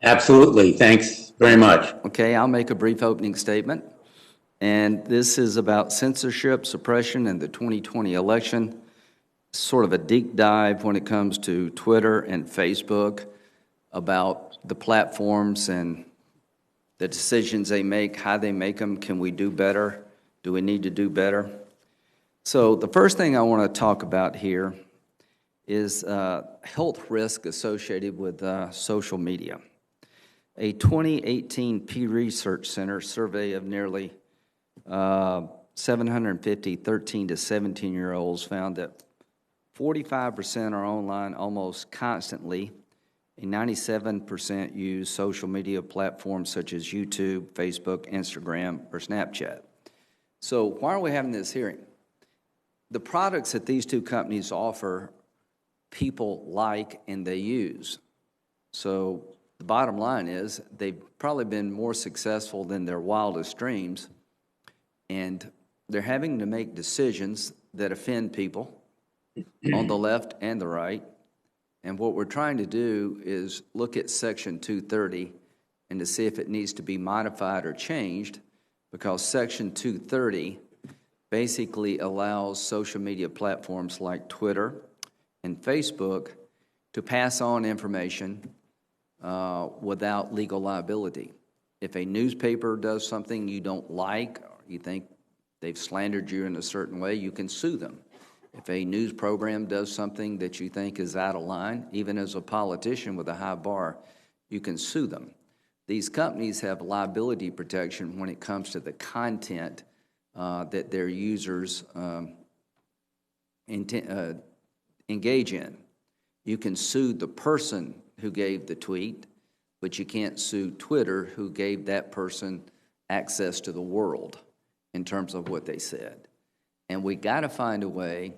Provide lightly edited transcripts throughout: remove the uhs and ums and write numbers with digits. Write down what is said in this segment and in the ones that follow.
Absolutely. Thanks very much. Okay, I'll make a brief opening statement. And this is about censorship, suppression, and the 2020 election. Sort of a deep dive when it comes to Twitter and Facebook about the platforms and the decisions they make, how they make them. Can we do better? Do we need to do better? So the first thing I want to talk about here is health risk associated with social media. A 2018 Pew Research Center survey of nearly 750 13 to 17-year-olds found that 45% are online almost constantly, and 97% use social media platforms such as YouTube, Facebook, Instagram, or Snapchat. So why are we having this hearing? The products that these two companies offer, people like and they use. So the bottom line is they've probably been more successful than their wildest dreams, and they're having to make decisions that offend people on the left and the right. And what we're trying to do is look at Section 230 and to see if it needs to be modified or changed, because Section 230 basically allows social media platforms like Twitter and Facebook to pass on information without legal liability. If a newspaper does something you don't like, or you think they've slandered you in a certain way, you can sue them. If a news program does something that you think is out of line, even as a politician with a high bar, you can sue them. These companies have liability protection when it comes to the content that their users engage in. You can sue the person who gave the tweet, but you can't sue Twitter, who gave that person access to the world in terms of what they said. And we got to find a way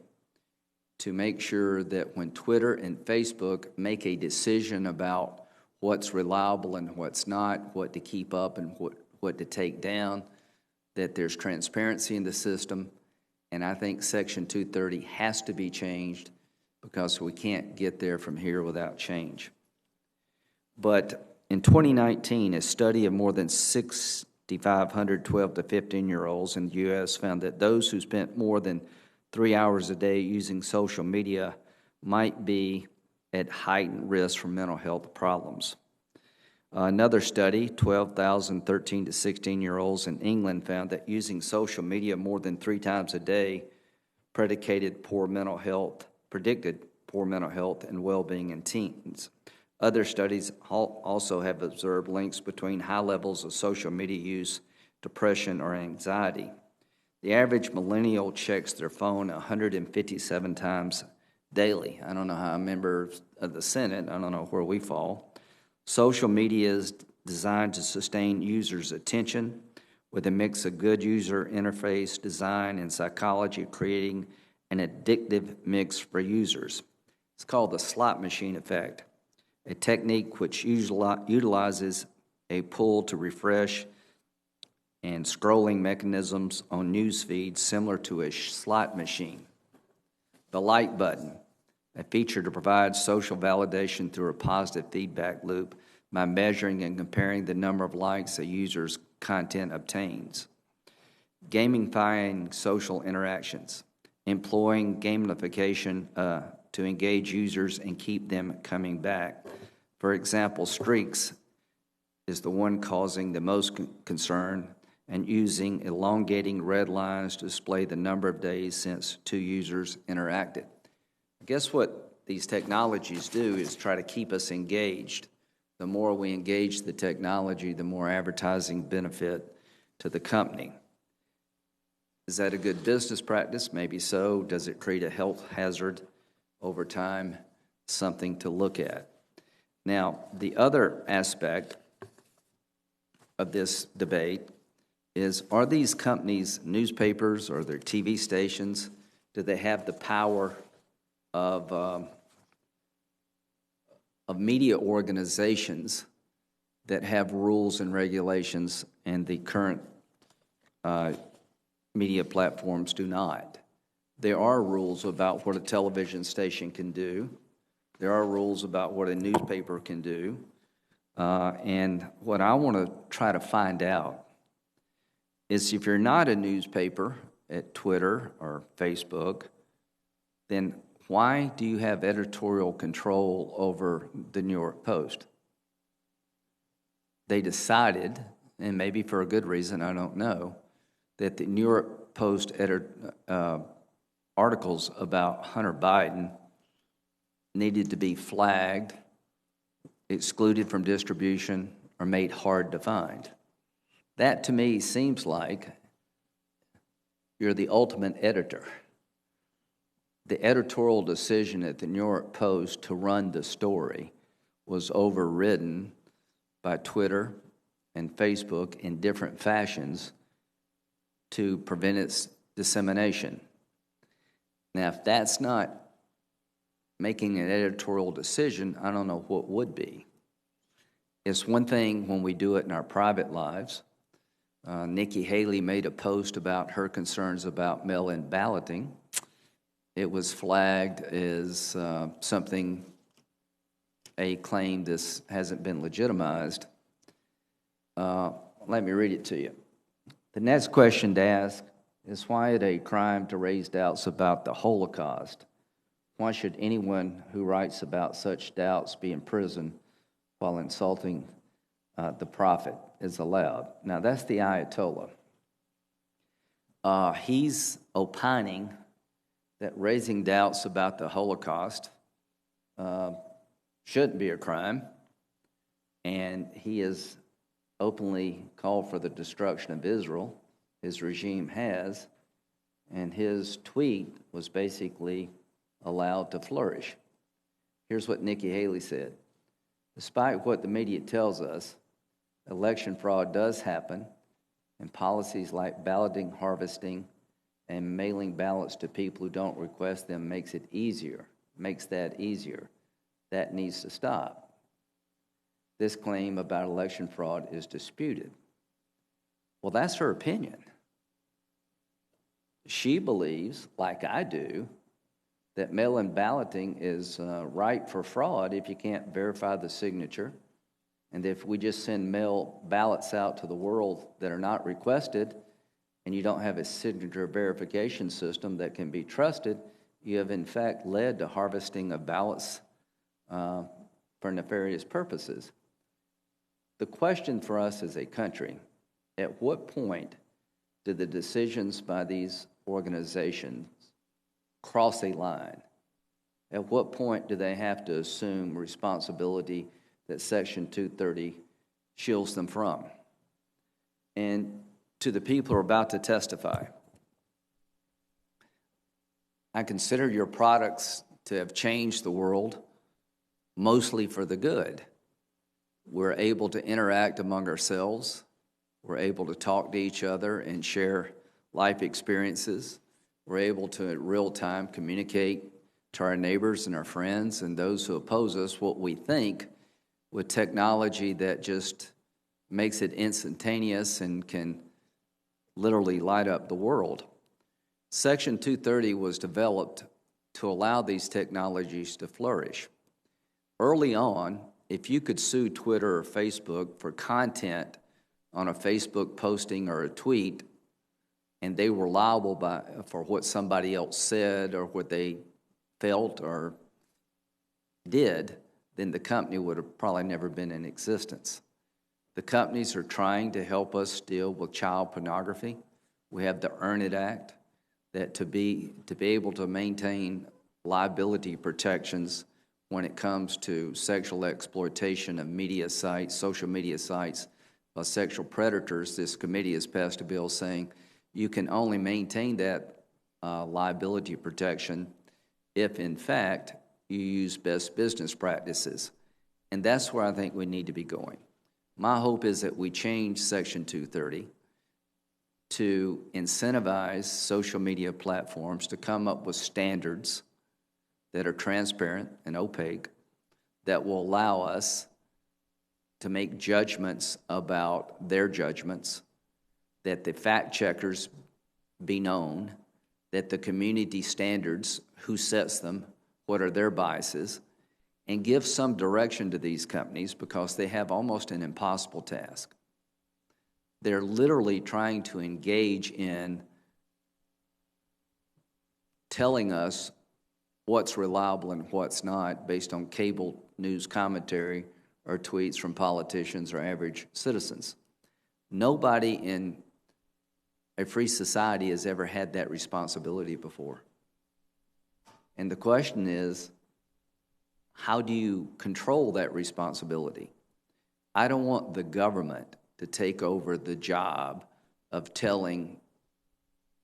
to make sure that when Twitter and Facebook make a decision about what's reliable and what's not, what to keep up and what to take down, that there's transparency in the system. And I think Section 230 has to be changed, because we can't get there from here without change. But in 2019, a study of more than 6,500 12 to 15-year-olds in the U.S. found that those who spent more than 3 hours a day using social media might be at heightened risk for mental health problems. Another study, 12,000 13 to 16-year-olds in England, found that using social media more than 3 times a day predicted poor mental health and well-being in teens. Other studies also have observed links between high levels of social media use, depression, or anxiety. The average millennial checks their phone 157 times daily. I don't know how a member of the Senate, I don't know where we fall. Social media is designed to sustain users' attention with a mix of good user interface design and psychology, creating an addictive mix for users. It's called the slot machine effect, a technique which utilizes a pull to refresh and scrolling mechanisms on news feeds similar to a slot machine. The like button, a feature to provide social validation through a positive feedback loop by measuring and comparing the number of likes a user's content obtains. Gamifying social interactions, employing gamification to engage users and keep them coming back. For example, streaks is the one causing the most concern, and using elongating red lines to display the number of days since 2 users interacted. I guess what these technologies do is try to keep us engaged. The more we engage the technology, the more advertising benefit to the company. Is that a good business practice? Maybe so. Does it create a health hazard over time? Something to look at. Now, the other aspect of this debate is, are these companies newspapers or their TV stations? Do they have the power of media organizations that have rules and regulations, and the current media platforms do not? There are rules about what a television station can do. There are rules about what a newspaper can do. And what I want to try to find out is if you're not a newspaper at Twitter or Facebook, then why do you have editorial control over the New York Post? They decided, and maybe for a good reason, I don't know, that the New York Post articles about Hunter Biden needed to be flagged, excluded from distribution, or made hard to find. That, to me, seems like you're the ultimate editor. The editorial decision at the New York Post to run the story was overridden by Twitter and Facebook in different fashions to prevent its dissemination. Now, if that's not making an editorial decision, I don't know what would be. It's one thing when we do it in our private lives. Nikki Haley made a post about her concerns about mail-in balloting. It was flagged as something, a claim this hasn't been legitimized. Let me read it to you. The next question to ask is, why is it a crime to raise doubts about the Holocaust? Why should anyone who writes about such doubts be imprisoned while insulting the prophet is allowed? Now, that's the Ayatollah. He's opining that raising doubts about the Holocaust shouldn't be a crime, and he has openly called for the destruction of Israel. His regime has, and his tweet was basically allowed to flourish. Here's what Nikki Haley said. Despite what the media tells us, election fraud does happen, and policies like balloting, harvesting, and mailing ballots to people who don't request them makes that easier. That needs to stop. This claim about election fraud is disputed. Well, that's her opinion. She believes, like I do, that mail-in balloting is ripe for fraud if you can't verify the signature. And if we just send mail ballots out to the world that are not requested, and you don't have a signature verification system that can be trusted, you have in fact led to harvesting of ballots for nefarious purposes. The question for us as a country, at what point do the decisions by these organizations cross a line? At what point do they have to assume responsibility that Section 230 shields them from? And to the people who are about to testify, I consider your products to have changed the world mostly for the good. We're able to interact among ourselves. We're able to talk to each other and share life experiences. We're able to, at real time, communicate to our neighbors and our friends and those who oppose us what we think with technology that just makes it instantaneous and can literally light up the world. Section 230 was developed to allow these technologies to flourish. Early on, if you could sue Twitter or Facebook for content on a Facebook posting or a tweet, and they were liable for what somebody else said or what they felt or did, then the company would have probably never been in existence. The companies are trying to help us deal with child pornography. We have the Earn It Act that to be able to maintain liability protections when it comes to sexual exploitation of media sites, social media sites, by sexual predators. This committee has passed a bill saying you can only maintain that liability protection if, in fact, you use best business practices. And that's where I think we need to be going. My hope is that we change Section 230 to incentivize social media platforms to come up with standards that are transparent and opaque that will allow us to make judgments about their judgments, that the fact checkers be known, that the community standards, who sets them, what are their biases, and give some direction to these companies because they have almost an impossible task. They're literally trying to engage in telling us what's reliable and what's not based on cable news commentary or tweets from politicians or average citizens. Nobody in a free society has ever had that responsibility before. And the question is, how do you control that responsibility? I don't want the government to take over the job of telling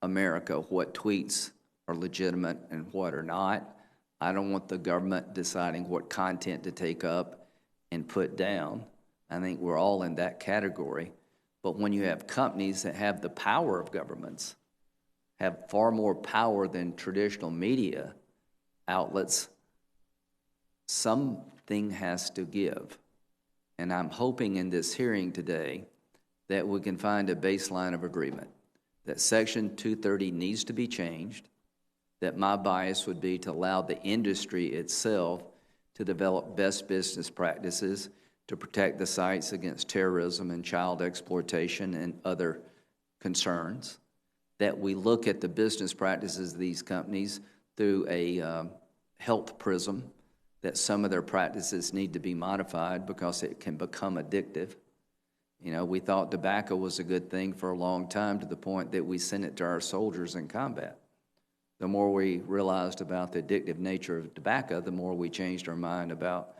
America what tweets are legitimate and what are not. I don't want the government deciding what content to take up and put down. I think we're all in that category. But when you have companies that have the power of governments, have far more power than traditional media outlets, something has to give. And I'm hoping in this hearing today that we can find a baseline of agreement, that Section 230 needs to be changed, that my bias would be to allow the industry itself to develop best business practices to protect the sites against terrorism and child exploitation and other concerns, that we look at the business practices of these companies through a health prism, that some of their practices need to be modified because it can become addictive. You know, we thought tobacco was a good thing for a long time to the point that we sent it to our soldiers in combat. The more we realized about the addictive nature of tobacco, the more we changed our mind about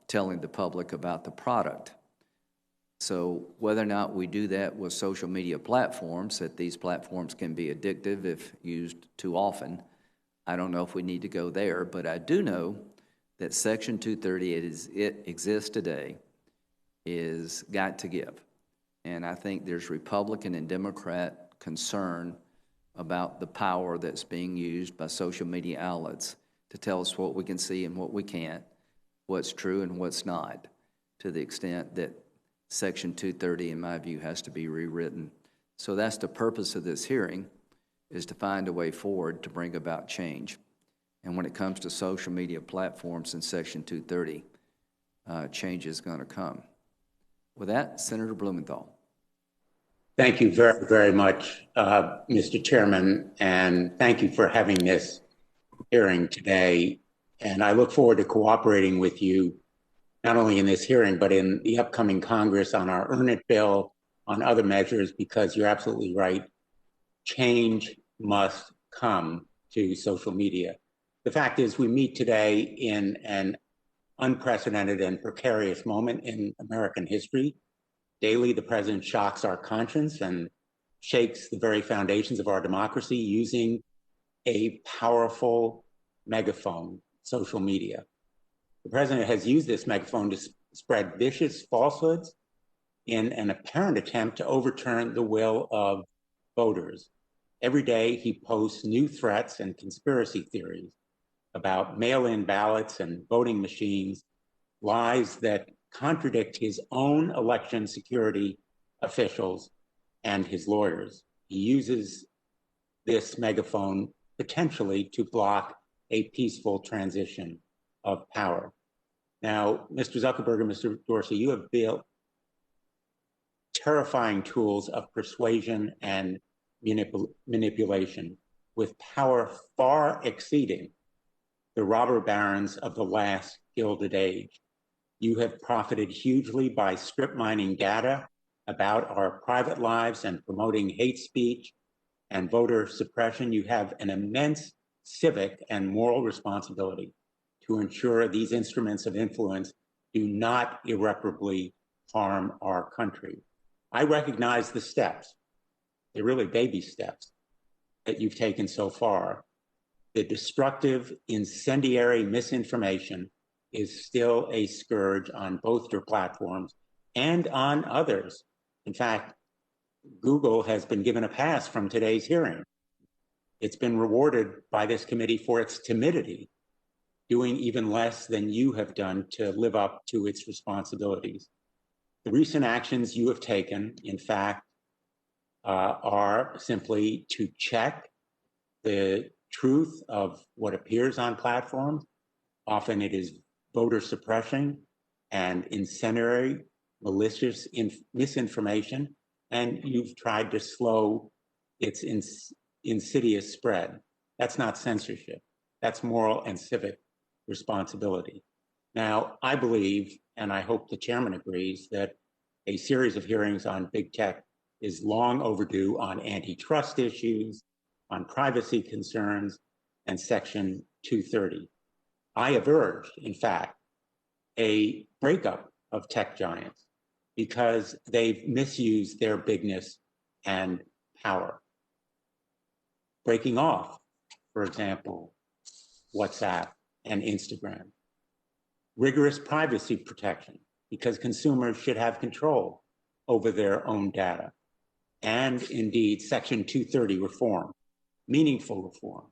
telling the public about the product. So whether or not we do that with social media platforms, that these platforms can be addictive if used too often, I don't know if we need to go there, but I do know that Section 230, it exists today, is got to give. And I think there's Republican and Democrat concern about the power that's being used by social media outlets to tell us what we can see and what we can't, what's true and what's not, to the extent that Section 230, in my view, has to be rewritten. So that's the purpose of this hearing, is to find a way forward to bring about change. And when it comes to social media platforms in Section 230, change is going to come. With that, Senator Blumenthal. Thank you very, very much, Mr. Chairman, and thank you for having this hearing today. And I look forward to cooperating with you, not only in this hearing, but in the upcoming Congress on our Earn It bill, on other measures, because you're absolutely right. Change must come to social media. The fact is, we meet today in an unprecedented and precarious moment in American history. Daily, the president shocks our conscience and shakes the very foundations of our democracy using a powerful megaphone, social media. The president has used this megaphone to spread vicious falsehoods in an apparent attempt to overturn the will of voters. Every day, he posts new threats and conspiracy theories about mail-in ballots and voting machines, lies that contradict his own election security officials and his lawyers. He uses this megaphone potentially to block a peaceful transition of power. Now, Mr. Zuckerberg and Mr. Dorsey, you have built terrifying tools of persuasion and manipulation with power far exceeding the robber barons of the last Gilded Age. You have profited hugely by strip mining data about our private lives and promoting hate speech and voter suppression. You have an immense civic and moral responsibility to ensure these instruments of influence do not irreparably harm our country. I recognize the steps, they're really baby steps, that you've taken so far. The destructive, incendiary misinformation is still a scourge on both your platforms and on others. In fact, Google has been given a pass from today's hearing. It's been rewarded by this committee for its timidity, doing even less than you have done to live up to its responsibilities. The recent actions you have taken, in fact, are simply to check the truth of what appears on platforms Often it is voter suppression and incendiary, malicious misinformation, and you've tried to slow its insidious spread. That's not censorship. That's moral and civic responsibility. Now, I believe, and I hope the chairman agrees, that a series of hearings on big tech is long overdue on antitrust issues, on privacy concerns, and Section 230. I have urged, in fact, a breakup of tech giants because they've misused their bigness and power. Breaking off, for example, WhatsApp and Instagram. Rigorous privacy protection because consumers should have control over their own data. And indeed, Section 230 reform, meaningful reform,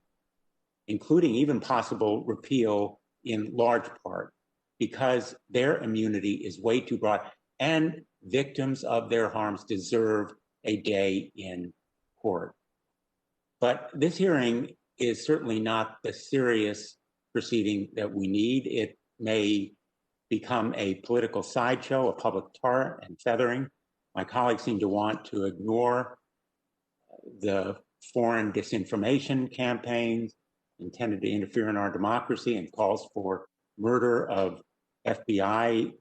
including even possible repeal in large part, because their immunity is way too broad, and victims of their harms deserve a day in court. But this hearing is certainly not the serious proceeding that we need. It may become a political sideshow, a public tar and feathering. My colleagues seem to want to ignore the foreign disinformation campaigns intended to interfere in our democracy and calls for murder of FBI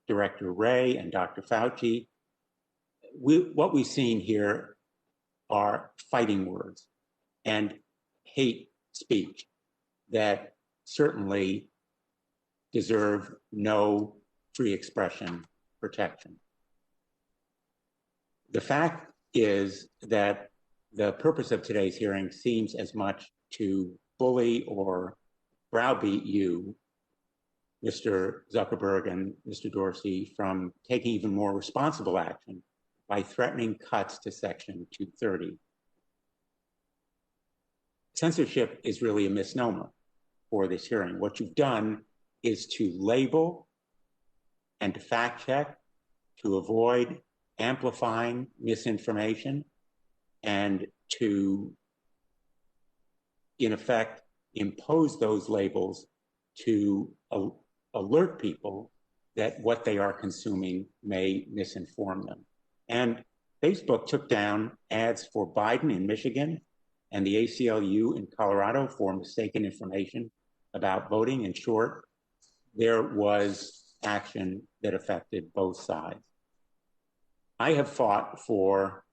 Director Wray and Dr. Fauci. What we've seen here are fighting words and hate speech that certainly deserve no free expression protection. The fact is that the purpose of today's hearing seems as much to bully or browbeat you, Mr. Zuckerberg and Mr. Dorsey, from taking even more responsible action by threatening cuts to Section 230. Censorship is really a misnomer for this hearing. What you've done is to label and to fact check, to avoid amplifying misinformation, and to, in effect, impose those labels to alert people that what they are consuming may misinform them. And Facebook took down ads for Biden in Michigan and the ACLU in Colorado for mistaken information about voting. In short, there was action that affected both sides. I have fought for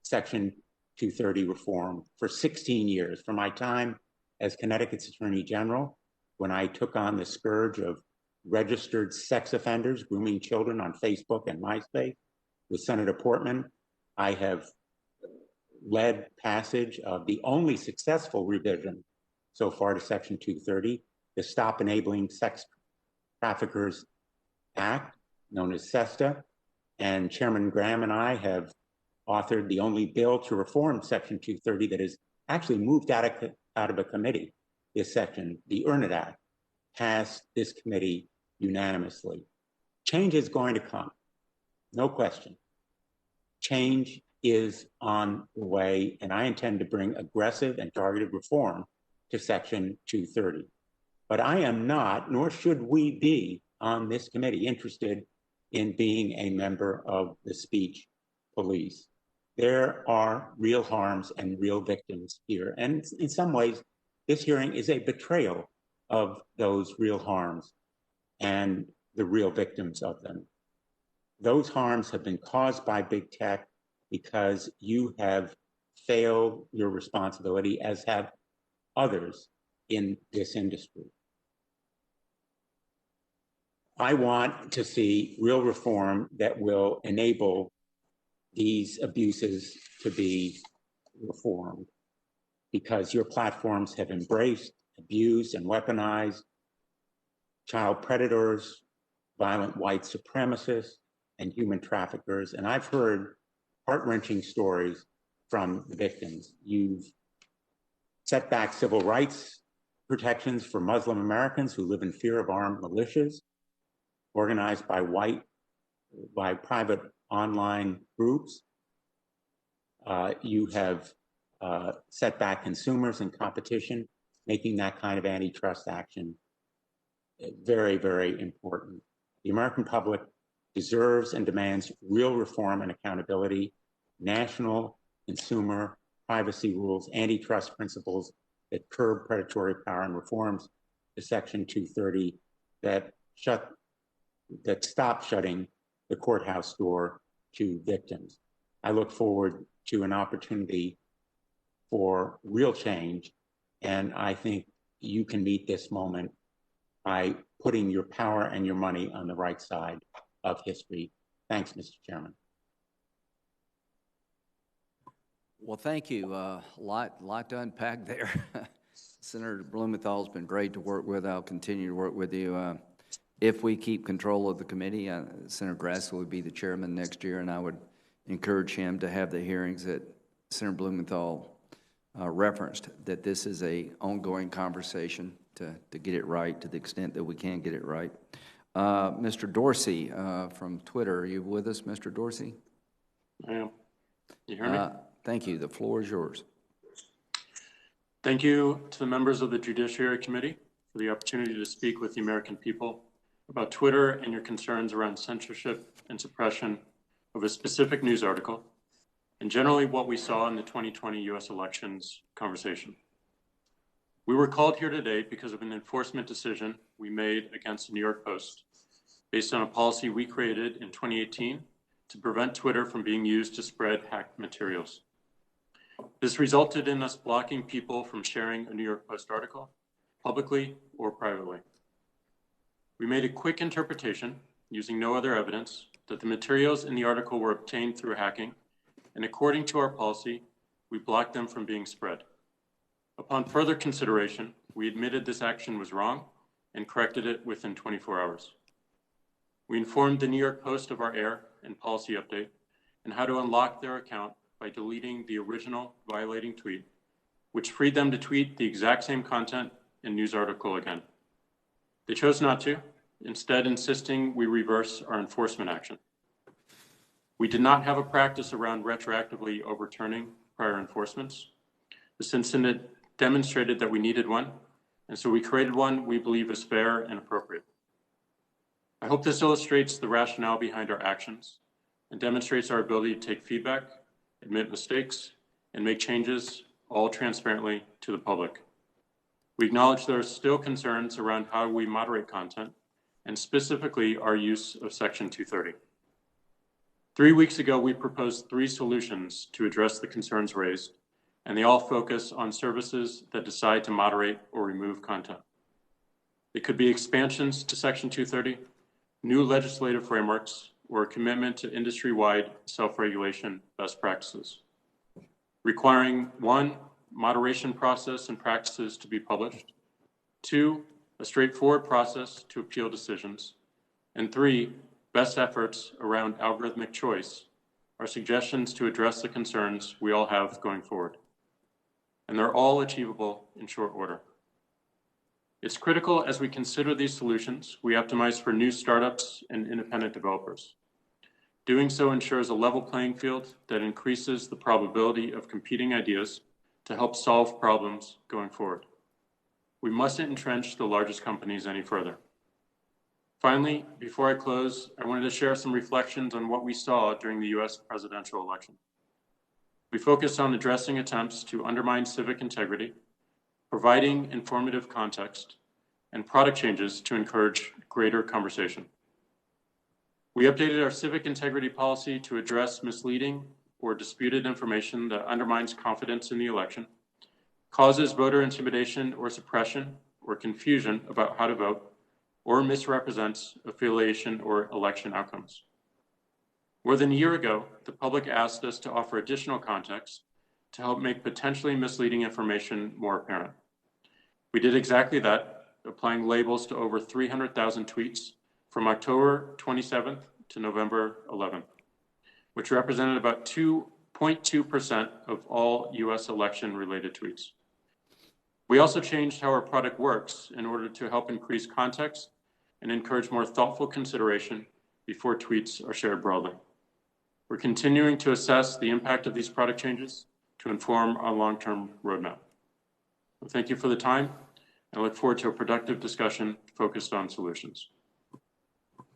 Section 230 reform for 16 years, from my time as Connecticut's Attorney General, when I took on the scourge of registered sex offenders grooming children on Facebook and MySpace. With Senator Portman, I have led passage of the only successful revision so far to Section 230, the Stop Enabling Sex Traffickers Act, known as SESTA, and Chairman Graham and I have authored the only bill to reform Section 230 that is actually moved out of a committee. This section, the EARN IT Act, passed this committee unanimously. Change is going to come, no question. Change is on the way, and I intend to bring aggressive and targeted reform to Section 230. But I am not, nor should we be on this committee, interested in being a member of the speech police. There are real harms and real victims here. And in some ways, this hearing is a betrayal of those real harms and the real victims of them. Those harms have been caused by big tech because you have failed your responsibility, as have others in this industry. I want to see real reform that will enable these abuses to be reformed, because your platforms have embraced, abused, and weaponized child predators, violent white supremacists, and human traffickers. And I've heard heart-wrenching stories from the victims. You've set back civil rights protections for Muslim Americans who live in fear of armed militias, organized by private online groups. You have set back consumers and competition, making that kind of antitrust action very, very important. The American public deserves and demands real reform and accountability, national consumer privacy rules, antitrust principles that curb predatory power, and reforms to Section 230 that stop shutting the courthouse door to victims. I look forward to an opportunity for real change, and I think you can meet this moment by putting your power and your money on the right side of history. Thanks, Mr. Chairman. Well, thank you. Lot to unpack there. Senator Blumenthal's been great to work with. I'll continue to work with you. If we keep control of the committee, Senator Grassley will be the chairman next year, and I would encourage him to have the hearings that Senator Blumenthal referenced, that this is an ongoing conversation to get it right to the extent that we can get it right. Mr. Dorsey from Twitter, are you with us, Mr. Dorsey? I am. You hear me? Thank you. The floor is yours. Thank you to the members of the Judiciary Committee for the opportunity to speak with the American people about Twitter and your concerns around censorship and suppression of a specific news article, and generally what we saw in the 2020 U.S. elections conversation. We were called here today because of an enforcement decision we made against the New York Post based on a policy we created in 2018 to prevent Twitter from being used to spread hacked materials. This resulted in us blocking people from sharing a New York Post article, publicly or privately. We made a quick interpretation, using no other evidence, that the materials in the article were obtained through hacking, and according to our policy, we blocked them from being spread. Upon further consideration, we admitted this action was wrong and corrected it within 24 hours. We informed the New York Post of our error and policy update and how to unlock their account by deleting the original violating tweet, which freed them to tweet the exact same content and news article again. They chose not to, instead insisting we reverse our enforcement action. We did not have a practice around retroactively overturning prior enforcements. This incident demonstrated that we needed one, and so we created one we believe is fair and appropriate. I hope this illustrates the rationale behind our actions and demonstrates our ability to take feedback, admit mistakes, and make changes, all transparently to the public. We acknowledge there are still concerns around how we moderate content, and specifically our use of Section 230. 3 weeks ago, we proposed 3 solutions to address the concerns raised, and they all focus on services that decide to moderate or remove content. It could be expansions to Section 230, new legislative frameworks, or a commitment to industry-wide self-regulation best practices, requiring 1, moderation process and practices to be published, 2, a straightforward process to appeal decisions, and 3, best efforts around algorithmic choice are suggestions to address the concerns we all have going forward. And they're all achievable in short order. It's critical as we consider these solutions, we optimize for new startups and independent developers. Doing so ensures a level playing field that increases the probability of competing ideas to help solve problems going forward. We mustn't entrench the largest companies any further. Finally, before I close, I wanted to share some reflections on what we saw during the US presidential election. We focused on addressing attempts to undermine civic integrity, providing informative context, and product changes to encourage greater conversation. We updated our civic integrity policy to address misleading or disputed information that undermines confidence in the election, causes voter intimidation or suppression or confusion about how to vote, or misrepresents affiliation or election outcomes. More than a year ago, the public asked us to offer additional context to help make potentially misleading information more apparent. We did exactly that, applying labels to over 300,000 tweets from October 27th to November 11th, which represented about 2.2% of all US election-related tweets. We also changed how our product works in order to help increase context and encourage more thoughtful consideration before tweets are shared broadly. We're continuing to assess the impact of these product changes to inform our long-term roadmap. Thank you for the time, I look forward to a productive discussion focused on solutions.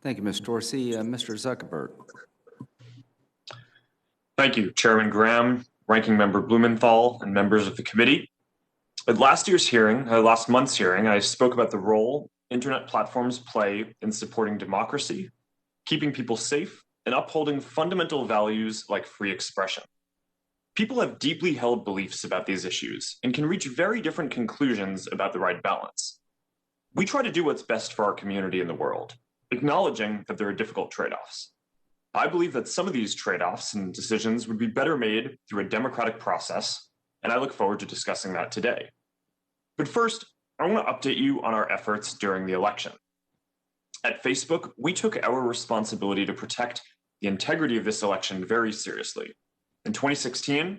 Thank you, Ms. Dorsey. Mr. Zuckerberg. Thank you, Chairman Graham, Ranking Member Blumenthal, and members of the committee. At last month's hearing, I spoke about the role internet platforms play in supporting democracy, keeping people safe, and upholding fundamental values like free expression. People have deeply held beliefs about these issues and can reach very different conclusions about the right balance. We try to do what's best for our community and the world, acknowledging that there are difficult trade-offs. I believe that some of these trade-offs and decisions would be better made through a democratic process, and I look forward to discussing that today. But first, I want to update you on our efforts during the election. At Facebook, we took our responsibility to protect the integrity of this election very seriously. In 2016,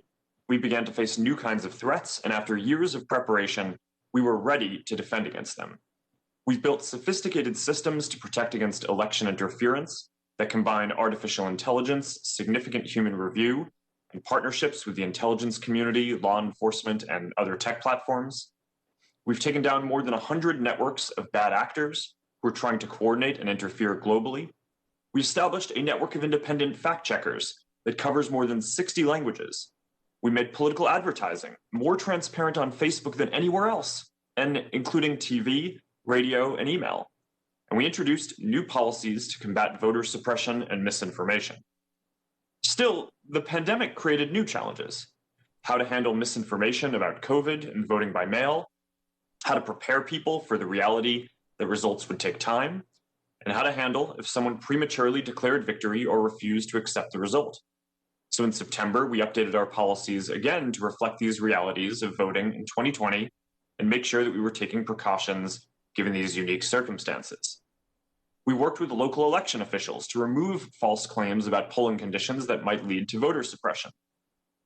we began to face new kinds of threats, and after years of preparation, we were ready to defend against them. We've built sophisticated systems to protect against election interference that combine artificial intelligence, significant human review, and partnerships with the intelligence community, law enforcement, and other tech platforms. We've taken down more than 100 networks of bad actors who are trying to coordinate and interfere globally. We established a network of independent fact checkers that covers more than 60 languages. We made political advertising more transparent on Facebook than anywhere else, and including TV, radio, and email. And we introduced new policies to combat voter suppression and misinformation. Still, the pandemic created new challenges: how to handle misinformation about COVID and voting by mail, how to prepare people for the reality that results would take time, and how to handle if someone prematurely declared victory or refused to accept the result. So in September, we updated our policies again to reflect these realities of voting in 2020 and make sure that we were taking precautions given these unique circumstances. We worked with local election officials to remove false claims about polling conditions that might lead to voter suppression.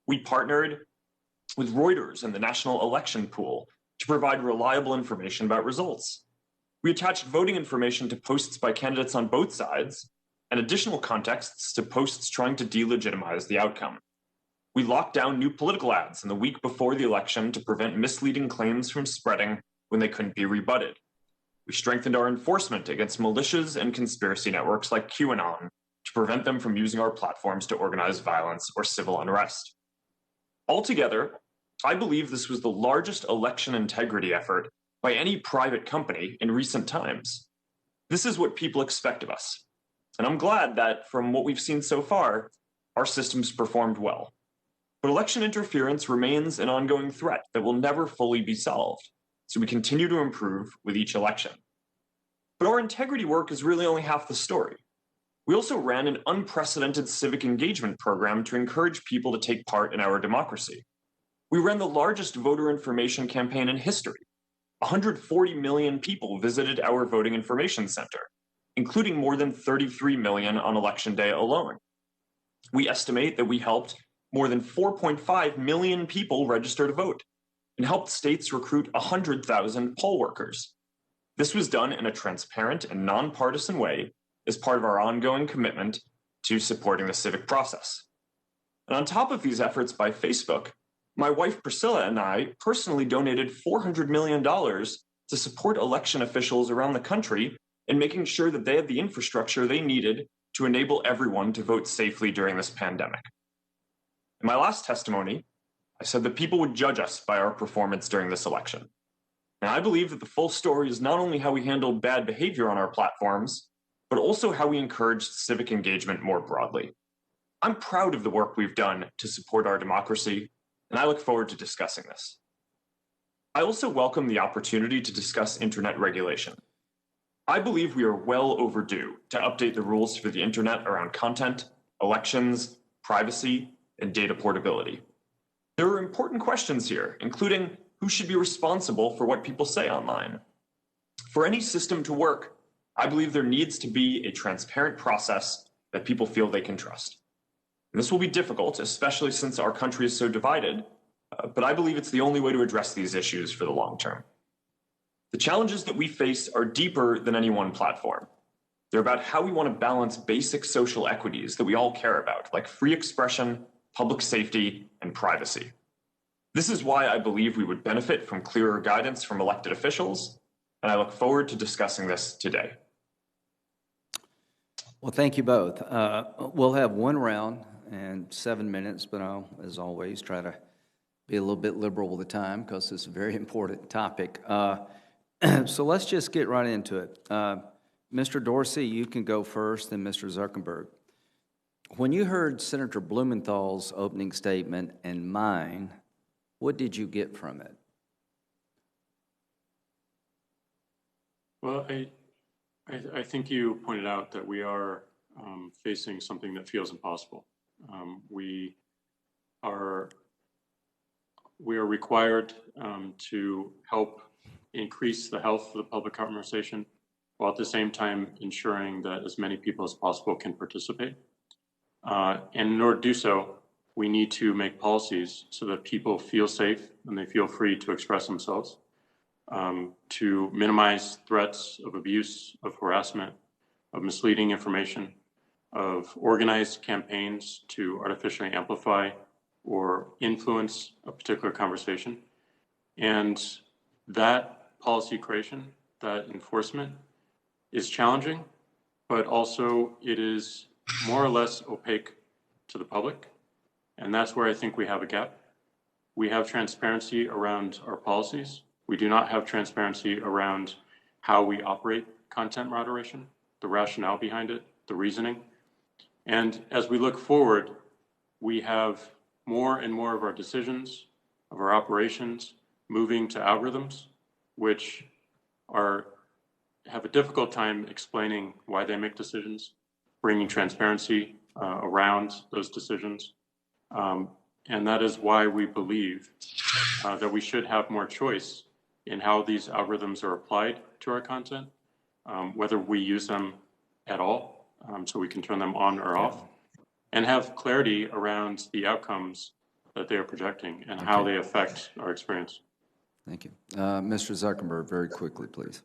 We partnered with Reuters and the National Election Pool to provide reliable information about results. We attached voting information to posts by candidates on both sides and additional contexts to posts trying to delegitimize the outcome. We locked down new political ads in the week before the election to prevent misleading claims from spreading when they couldn't be rebutted. We strengthened our enforcement against militias and conspiracy networks like QAnon to prevent them from using our platforms to organize violence or civil unrest. Altogether, I believe this was the largest election integrity effort by any private company in recent times. This is what people expect of us. And I'm glad that from what we've seen so far, our systems performed well. But election interference remains an ongoing threat that will never fully be solved, so we continue to improve with each election. But our integrity work is really only half the story. We also ran an unprecedented civic engagement program to encourage people to take part in our democracy. We ran the largest voter information campaign in history. 140 million people visited our voting information center, including more than 33 million on election day alone. We estimate that we helped more than 4.5 million people register to vote and helped states recruit 100,000 poll workers. This was done in a transparent and nonpartisan way as part of our ongoing commitment to supporting the civic process. And on top of these efforts by Facebook, my wife Priscilla and I personally donated $400 million to support election officials around the country in making sure that they had the infrastructure they needed to enable everyone to vote safely during this pandemic. In my last testimony, I said that people would judge us by our performance during this election. And I believe that the full story is not only how we handled bad behavior on our platforms, but also how we encouraged civic engagement more broadly. I'm proud of the work we've done to support our democracy, and I look forward to discussing this. I also welcome the opportunity to discuss internet regulation. I believe we are well overdue to update the rules for the internet around content, elections, privacy, and data portability. There are important questions here, including who should be responsible for what people say online. For any system to work, I believe there needs to be a transparent process that people feel they can trust. And this will be difficult, especially since our country is so divided, but I believe it's the only way to address these issues for the long term. The challenges that we face are deeper than any one platform. They're about how we want to balance basic social equities that we all care about, like free expression, public safety, and privacy. This is why I believe we would benefit from clearer guidance from elected officials, and I look forward to discussing this today. Well, thank you both. We'll have one round and 7 minutes, but I'll, as always, try to be a little bit liberal with the time because it's a very important topic. So let's just get right into it. Mr. Dorsey, you can go first, then Mr. Zuckerberg. When you heard Senator Blumenthal's opening statement and mine, what did you get from it? Well, I think you pointed out that we are facing something that feels impossible. We are required to help increase the health of the public conversation, while at the same time ensuring that as many people as possible can participate. And in order to do so, we need to make policies so that people feel safe and they feel free to express themselves, to minimize threats of abuse, of harassment, of misleading information, of organized campaigns to artificially amplify or influence a particular conversation. And that policy creation, that enforcement is challenging, but also it is more or less opaque to the public. And that's where I think we have a gap. We have transparency around our policies. We do not have transparency around how we operate content moderation, the rationale behind it, the reasoning. And as we look forward, we have more and more of our decisions, of our operations, moving to algorithms, which have a difficult time explaining why they make decisions, bringing transparency around those decisions. And that is why we believe that we should have more choice in how these algorithms are applied to our content, whether we use them at all, so we can turn them on or off, and have clarity around the outcomes that they are projecting and how they affect our experience. Thank you. Mr. Zuckerberg, very quickly, please.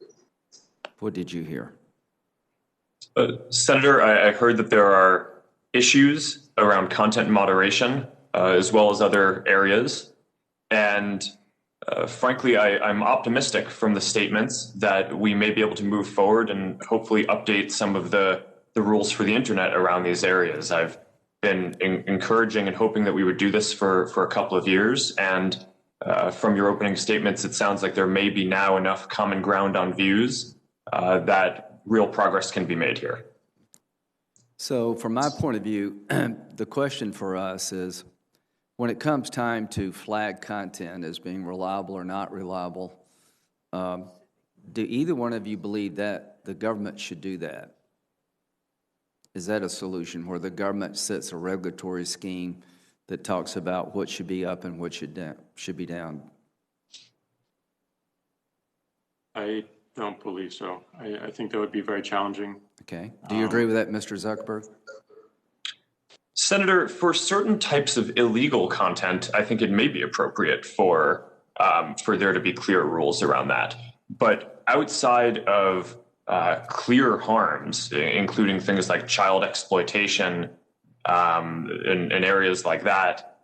What did you hear? Senator, I heard that there are issues around content moderation, as well as other areas. And frankly, I'm optimistic from the statements that we may be able to move forward and hopefully update some of the rules for the internet around these areas. I've been encouraging and hoping that we would do this for a couple of years. And from your opening statements, it sounds like there may be now enough common ground on views that real progress can be made here. So from my point of view, the question for us is, when it comes time to flag content as being reliable or not reliable, do either one of you believe that the government should do that? Is that a solution where the government sets a regulatory scheme that talks about what should be up and what should be down? I don't believe so. I think that would be very challenging. Okay. Do you agree with that, Mr. Zuckerberg? Senator, for certain types of illegal content, I think it may be appropriate for there to be clear rules around that. But outside of clear harms, including things like child exploitation in areas like that,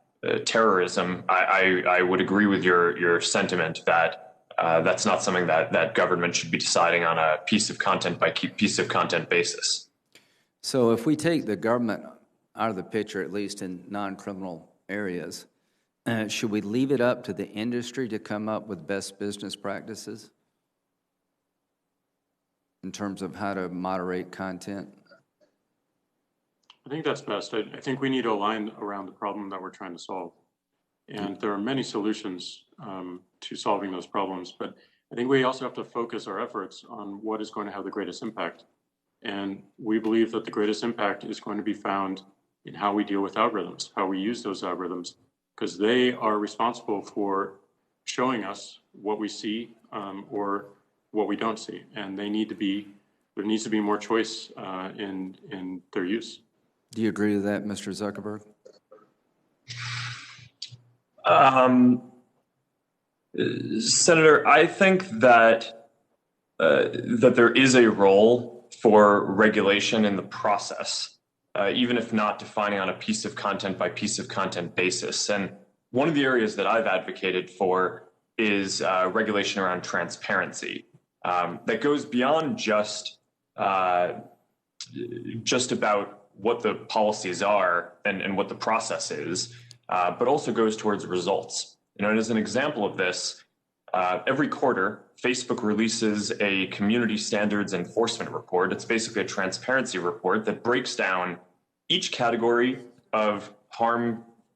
terrorism, I would agree with your sentiment that that's not something that government should be deciding on a piece of content by piece of content basis. So if we take the government out of the picture, at least in non-criminal areas, should we leave it up to the industry to come up with best business practices in terms of how to moderate content? I think that's best. I think we need to align around the problem that we're trying to solve. And there are many solutions to solving those problems, but I think we also have to focus our efforts on what is going to have the greatest impact. And we believe that the greatest impact is going to be found in how we deal with algorithms, how we use those algorithms, because they are responsible for showing us what we see or what we don't see. And there needs to be more choice in their use. Do you agree with that, Mr. Zuckerberg? Senator, I think that there is a role for regulation in the process, even if not defining on a piece of content by piece of content basis. And one of the areas that I've advocated for is regulation around transparency that goes beyond just about what the policies are and what the process is, but also goes towards results. And as an example of this, every quarter, Facebook releases a community standards enforcement report. It's basically a transparency report that breaks down each category of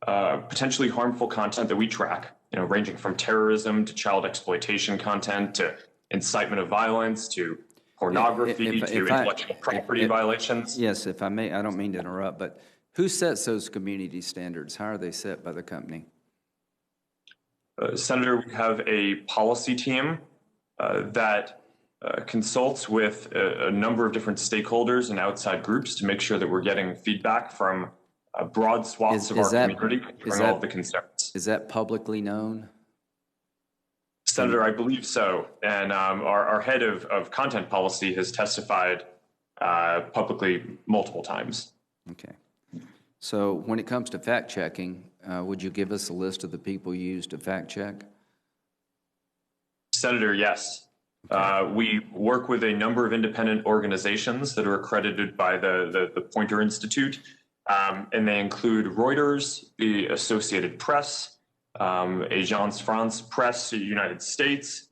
potentially harmful content that we track, ranging from terrorism to child exploitation content to incitement of violence to pornography to intellectual property violations. Yes, if I may, I don't mean to interrupt, but who sets those community standards? How are they set by the company? Senator, we have a policy team that consults with a number of different stakeholders and outside groups to make sure that we're getting feedback from broad swaths of our community covering all of the concerns. Is that publicly known? Senator, I believe so. And our head of content policy has testified publicly multiple times. Okay. So when it comes to fact checking, would you give us a list of the people you use to fact check? Senator, yes. Okay. We work with a number of independent organizations that are accredited by the Poynter Institute, and they include Reuters, the Associated Press, Agence France Presse United States,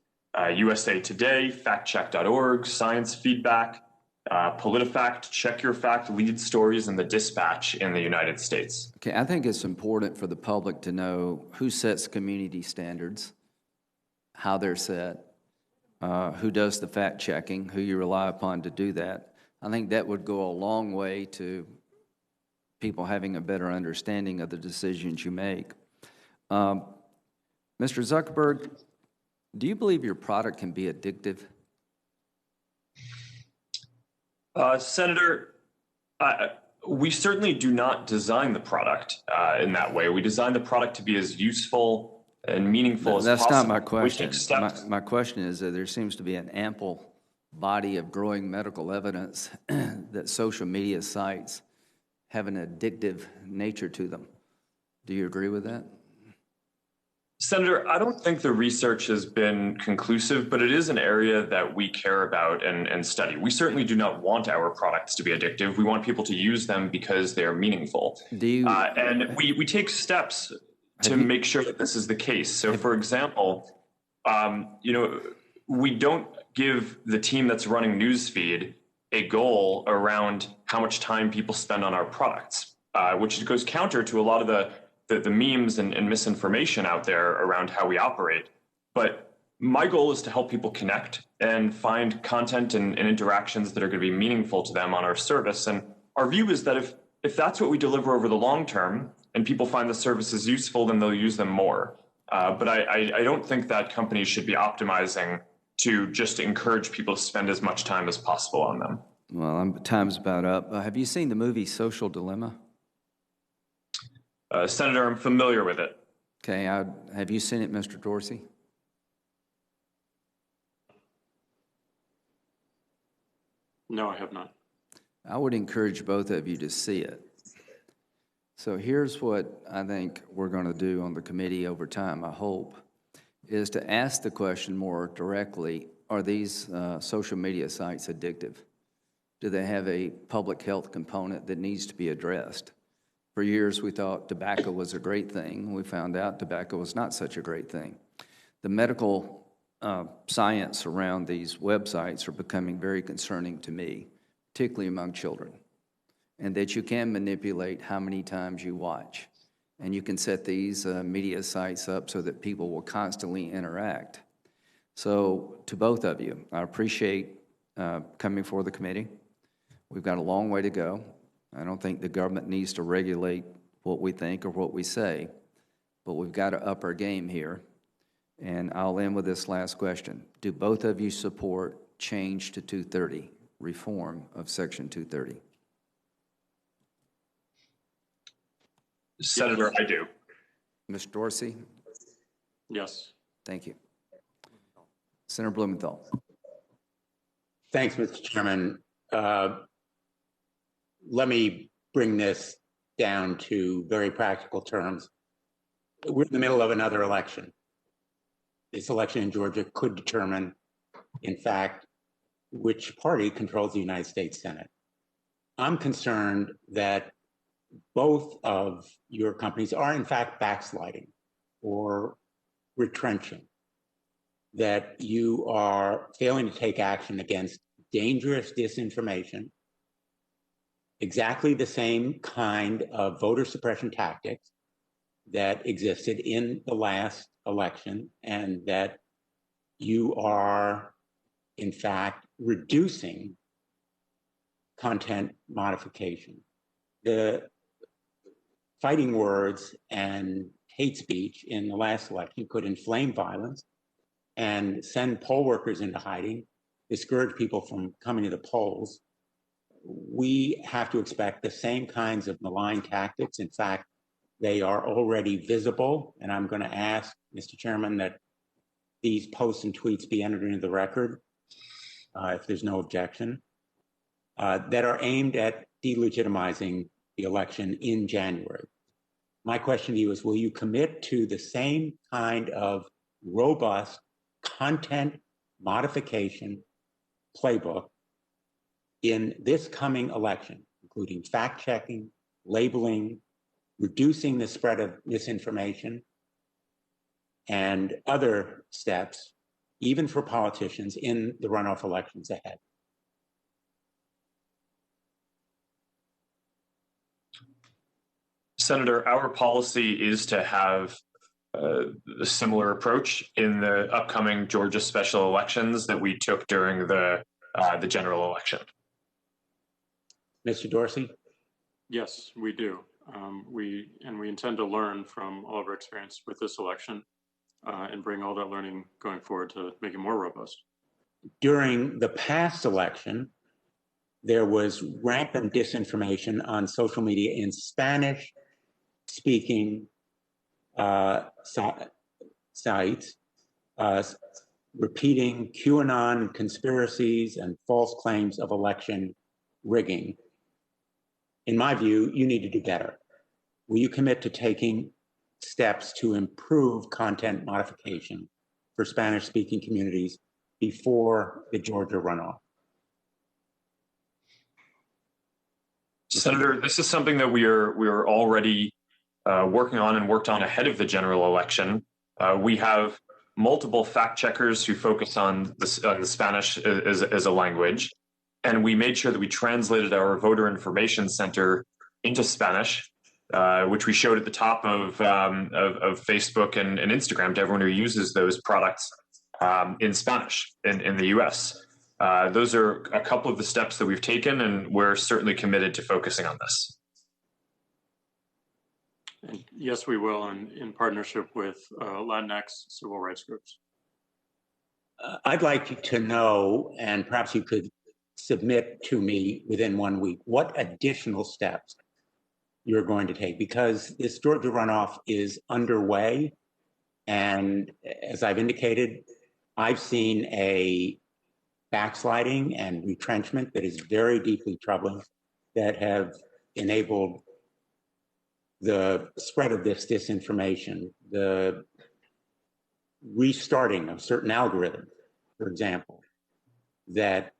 USA Today, factcheck.org, Science Feedback, PolitiFact, Check Your Fact, Lead Stories, and The Dispatch in the United States. Okay, I think it's important for the public to know who sets community standards, how they're set, who does the fact checking, who you rely upon to do that. I think that would go a long way to people having a better understanding of the decisions you make. Mr. Zuckerberg, do you believe your product can be addictive? Senator, we certainly do not design the product in that way. We design the product to be as useful and meaningful as possible. That's not my question. My question is that there seems to be an ample body of growing medical evidence that social media sites have an addictive nature to them. Do you agree with that? Senator, I don't think the research has been conclusive, but it is an area that we care about and study. We certainly do not want our products to be addictive. We want people to use them because they are meaningful. And we take steps to make sure that this is the case. So, for example, we don't give the team that's running Newsfeed a goal around how much time people spend on our products, which goes counter to a lot of the memes and misinformation out there around how we operate. But my goal is to help people connect and find content and interactions that are going to be meaningful to them on our service. And our view is that if that's what we deliver over the long term and people find the services useful, then they'll use them more. But I don't think that companies should be optimizing to just encourage people to spend as much time as possible on them. Well, time's about up. Have you seen the movie Social Dilemma? Senator, I'm familiar with it. Okay, have you seen it, Mr. Dorsey? No, I have not. I would encourage both of you to see it. So here's what I think we're going to do on the committee over time, I hope, is to ask the question more directly, are these social media sites addictive? Do they have a public health component that needs to be addressed? For years, we thought tobacco was a great thing. We found out tobacco was not such a great thing. The medical science around these websites are becoming very concerning to me, particularly among children, and that you can manipulate how many times you watch. And you can set these media sites up so that people will constantly interact. So to both of you, I appreciate coming before the committee. We've got a long way to go. I don't think the government needs to regulate what we think or what we say, but we've got to up our game here. And I'll end with this last question. Do both of you support change to 230, reform of Section 230? Senator, I do. Mr. Dorsey? Yes. Thank you. Senator Blumenthal. Thanks, Mr. Chairman. Let me bring this down to very practical terms. we're in the middle of another election. This election in Georgia could determine, in fact, which party controls the United States Senate. I'm concerned that both of your companies are, in fact, backsliding or retrenching, that you are failing to take action against dangerous disinformation, exactly the same kind of voter suppression tactics that existed in the last election, and that you are, in fact, reducing content modification. The fighting words and hate speech in the last election could inflame violence and send poll workers into hiding, discourage people from coming to the polls. We have to expect the same kinds of malign tactics. In fact, they are already visible, and I'm going to ask, Mr. Chairman, that these posts and tweets be entered into the record, if there's no objection, that are aimed at delegitimizing the election in January. My question to you is, will you commit to the same kind of robust content modification playbook in this coming election, including fact-checking, labeling, reducing the spread of misinformation, and other steps, even for politicians, in the runoff elections ahead? Senator, our policy is to have a similar approach in the upcoming Georgia special elections that we took during the general election. Mr. Dorsey? Yes, we do. We intend to learn from all of our experience with this election and bring all that learning going forward to make it more robust. During the past election, there was rampant disinformation on social media in Spanish-speaking sites, repeating QAnon conspiracies and false claims of election rigging. In my view, you need to do better. Will you commit to taking steps to improve content modification for Spanish-speaking communities before the Georgia runoff? Senator, this is something that we are already working on and worked on ahead of the general election. We have multiple fact checkers who focus on the Spanish as a language, and we made sure that we translated our voter information center into Spanish, which we showed at the top of Facebook and Instagram to everyone who uses those products in Spanish in the U.S. Those are a couple of the steps that we've taken, and we're certainly committed to focusing on this. And yes, we will, in partnership with Latinx civil rights groups. I'd like you to know, and perhaps you could submit to me within 1 week, what additional steps you're going to take, because this Georgia runoff is underway. And as I've indicated, I've seen a backsliding and retrenchment that is very deeply troubling, that have enabled the spread of this disinformation, the restarting of certain algorithms, for example, that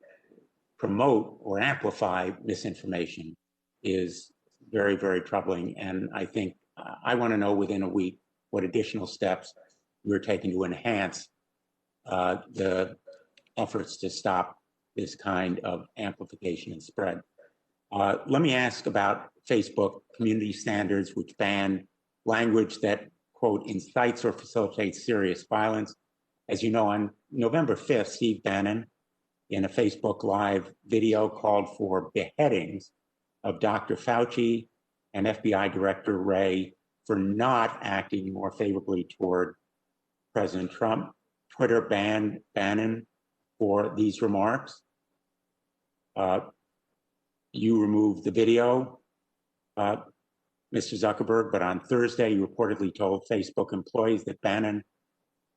promote or amplify misinformation, is very, very troubling. And I think I want to know within a week what additional steps you're taking to enhance the efforts to stop this kind of amplification and spread. Let me ask about Facebook community standards, which ban language that, quote, incites or facilitates serious violence. As you know, on November 5th, Steve Bannon, in a Facebook Live video, called for beheadings of Dr. Fauci and FBI Director Wray for not acting more favorably toward President Trump. Twitter banned Bannon for these remarks. You removed the video, Mr. Zuckerberg, but on Thursday, you reportedly told Facebook employees that Bannon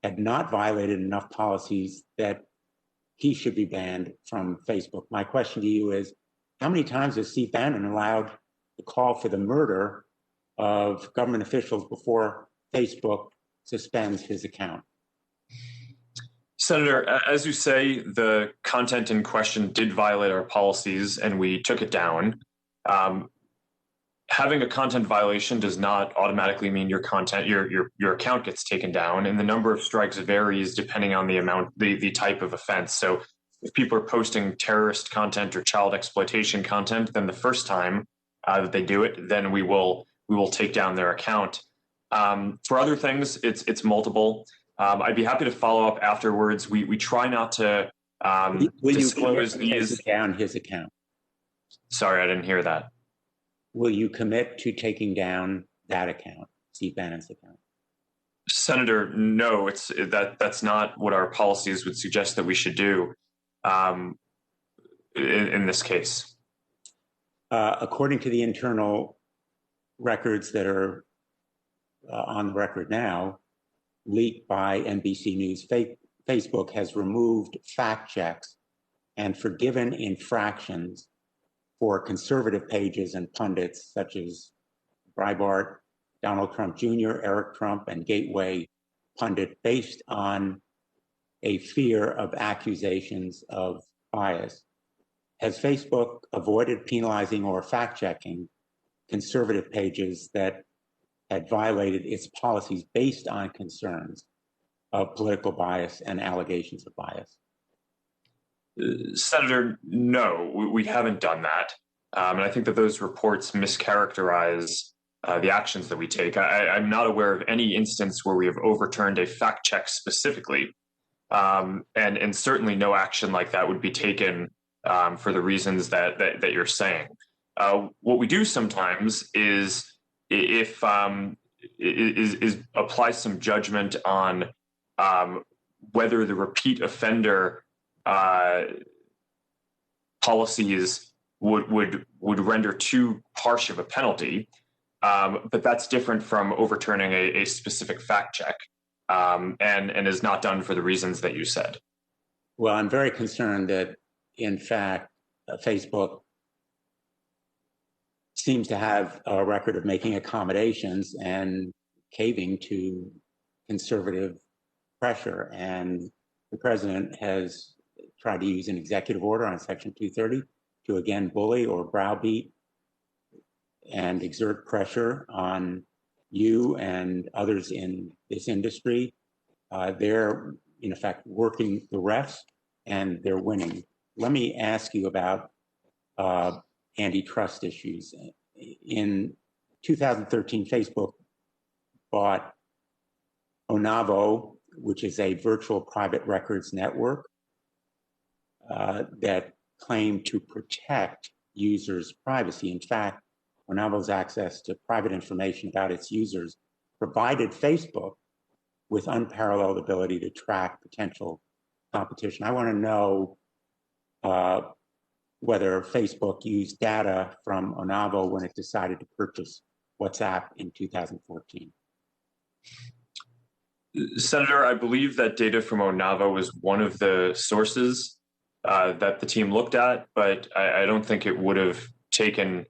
had not violated enough policies that he should be banned from Facebook. My question to you is, how many times has Steve Bannon allowed the call for the murder of government officials before Facebook suspends his account? Senator, as you say, the content in question did violate our policies and we took it down. Having a content violation does not automatically mean your account gets taken down, and the number of strikes varies depending on the type of offense. So if people are posting terrorist content or child exploitation content, then the first time that they do it, then we will take down their account. For other things, it's multiple. I'd be happy to follow up afterwards. We try not to disclose these. Taking down his account? Sorry, I didn't hear that. Will you commit to taking down that account, Steve Bannon's account? Senator, no, that's not what our policies would suggest that we should do in this case. According to the internal records that are on the record now, leaked by NBC News, Facebook has removed fact checks and forgiven infractions for conservative pages and pundits such as Breitbart, Donald Trump Jr., Eric Trump, and Gateway Pundit, based on a fear of accusations of bias. Has Facebook avoided penalizing or fact-checking conservative pages that had violated its policies based on concerns of political bias and allegations of bias? Senator, no, we haven't done that. And I think that those reports mischaracterize the actions that we take. I'm not aware of any instance where we have overturned a fact check specifically. And certainly no action like that would be taken for the reasons that you're saying. What we do sometimes is apply some judgment on whether the repeat offender policies would render too harsh of a penalty, but that's different from overturning a specific fact check, and is not done for the reasons that you said. Well, I'm very concerned that, in fact, Facebook seems to have a record of making accommodations and caving to conservative pressure, and the president has tried to use an executive order on Section 230 to again bully or browbeat and exert pressure on you and others in this industry. They're, in effect, working the refs, and they're winning. Let me ask you about antitrust issues. In 2013, Facebook bought Onavo, which is a virtual private records network that claimed to protect users' privacy. In fact, Onavo's access to private information about its users provided Facebook with unparalleled ability to track potential competition. I want to know whether Facebook used data from Onavo when it decided to purchase WhatsApp in 2014. Senator, I believe that data from Onavo was one of the sources that the team looked at, but I don't think it would have taken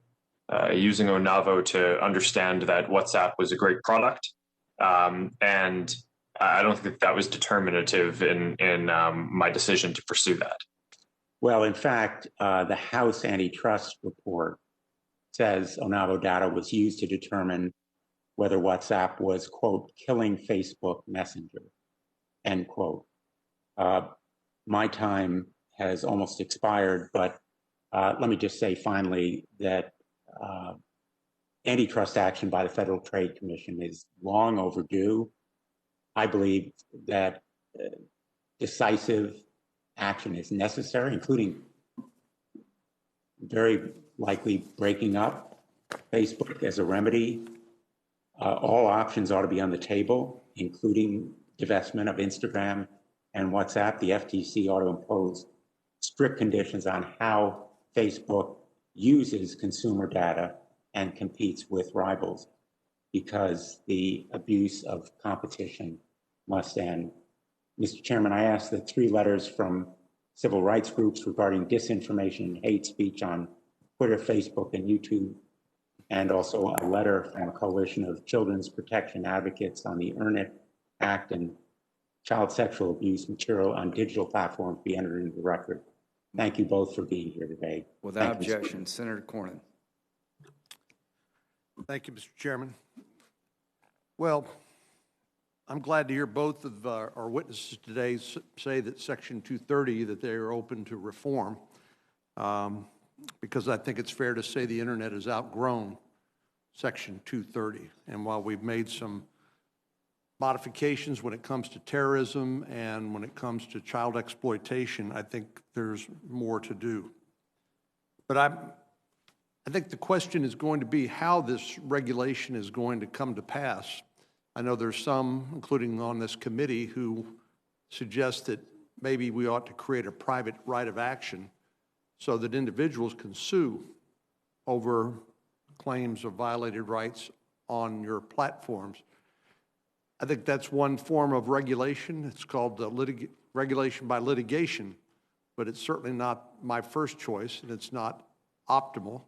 using Onavo to understand that WhatsApp was a great product. And I don't think that was determinative in my decision to pursue that. Well, in fact, the House antitrust report says Onavo data was used to determine whether WhatsApp was, quote, killing Facebook Messenger, end quote. My time has almost expired, but let me just say finally that antitrust action by the Federal Trade Commission is long overdue. I believe that decisive action is necessary, including very likely breaking up Facebook as a remedy. All options ought to be on the table, including divestment of Instagram and WhatsApp. The FTC ought to impose strict conditions on how Facebook uses consumer data and competes with rivals, because the abuse of competition must end. Mr. Chairman, I ask that 3 letters from civil rights groups regarding disinformation and hate speech on Twitter, Facebook, and YouTube and also a letter from a coalition of children's protection advocates on the Earn It Act and child sexual abuse material on digital platforms be entered into the record. Thank you both for being here today. Without objection, Senator Cornyn. Thank you, Mr. Chairman. Well, I'm glad to hear both of our witnesses today say that Section 230, that they are open to reform, because I think it's fair to say the internet has outgrown Section 230. And while we've made some modifications when it comes to terrorism and when it comes to child exploitation, I think there's more to do. But I think the question is going to be how this regulation is going to come to pass. I know there's some, including on this committee, who suggest that maybe we ought to create a private right of action so that individuals can sue over claims of violated rights on your platforms. I think that's one form of regulation. It's called regulation by litigation, but it's certainly not my first choice, and it's not optimal.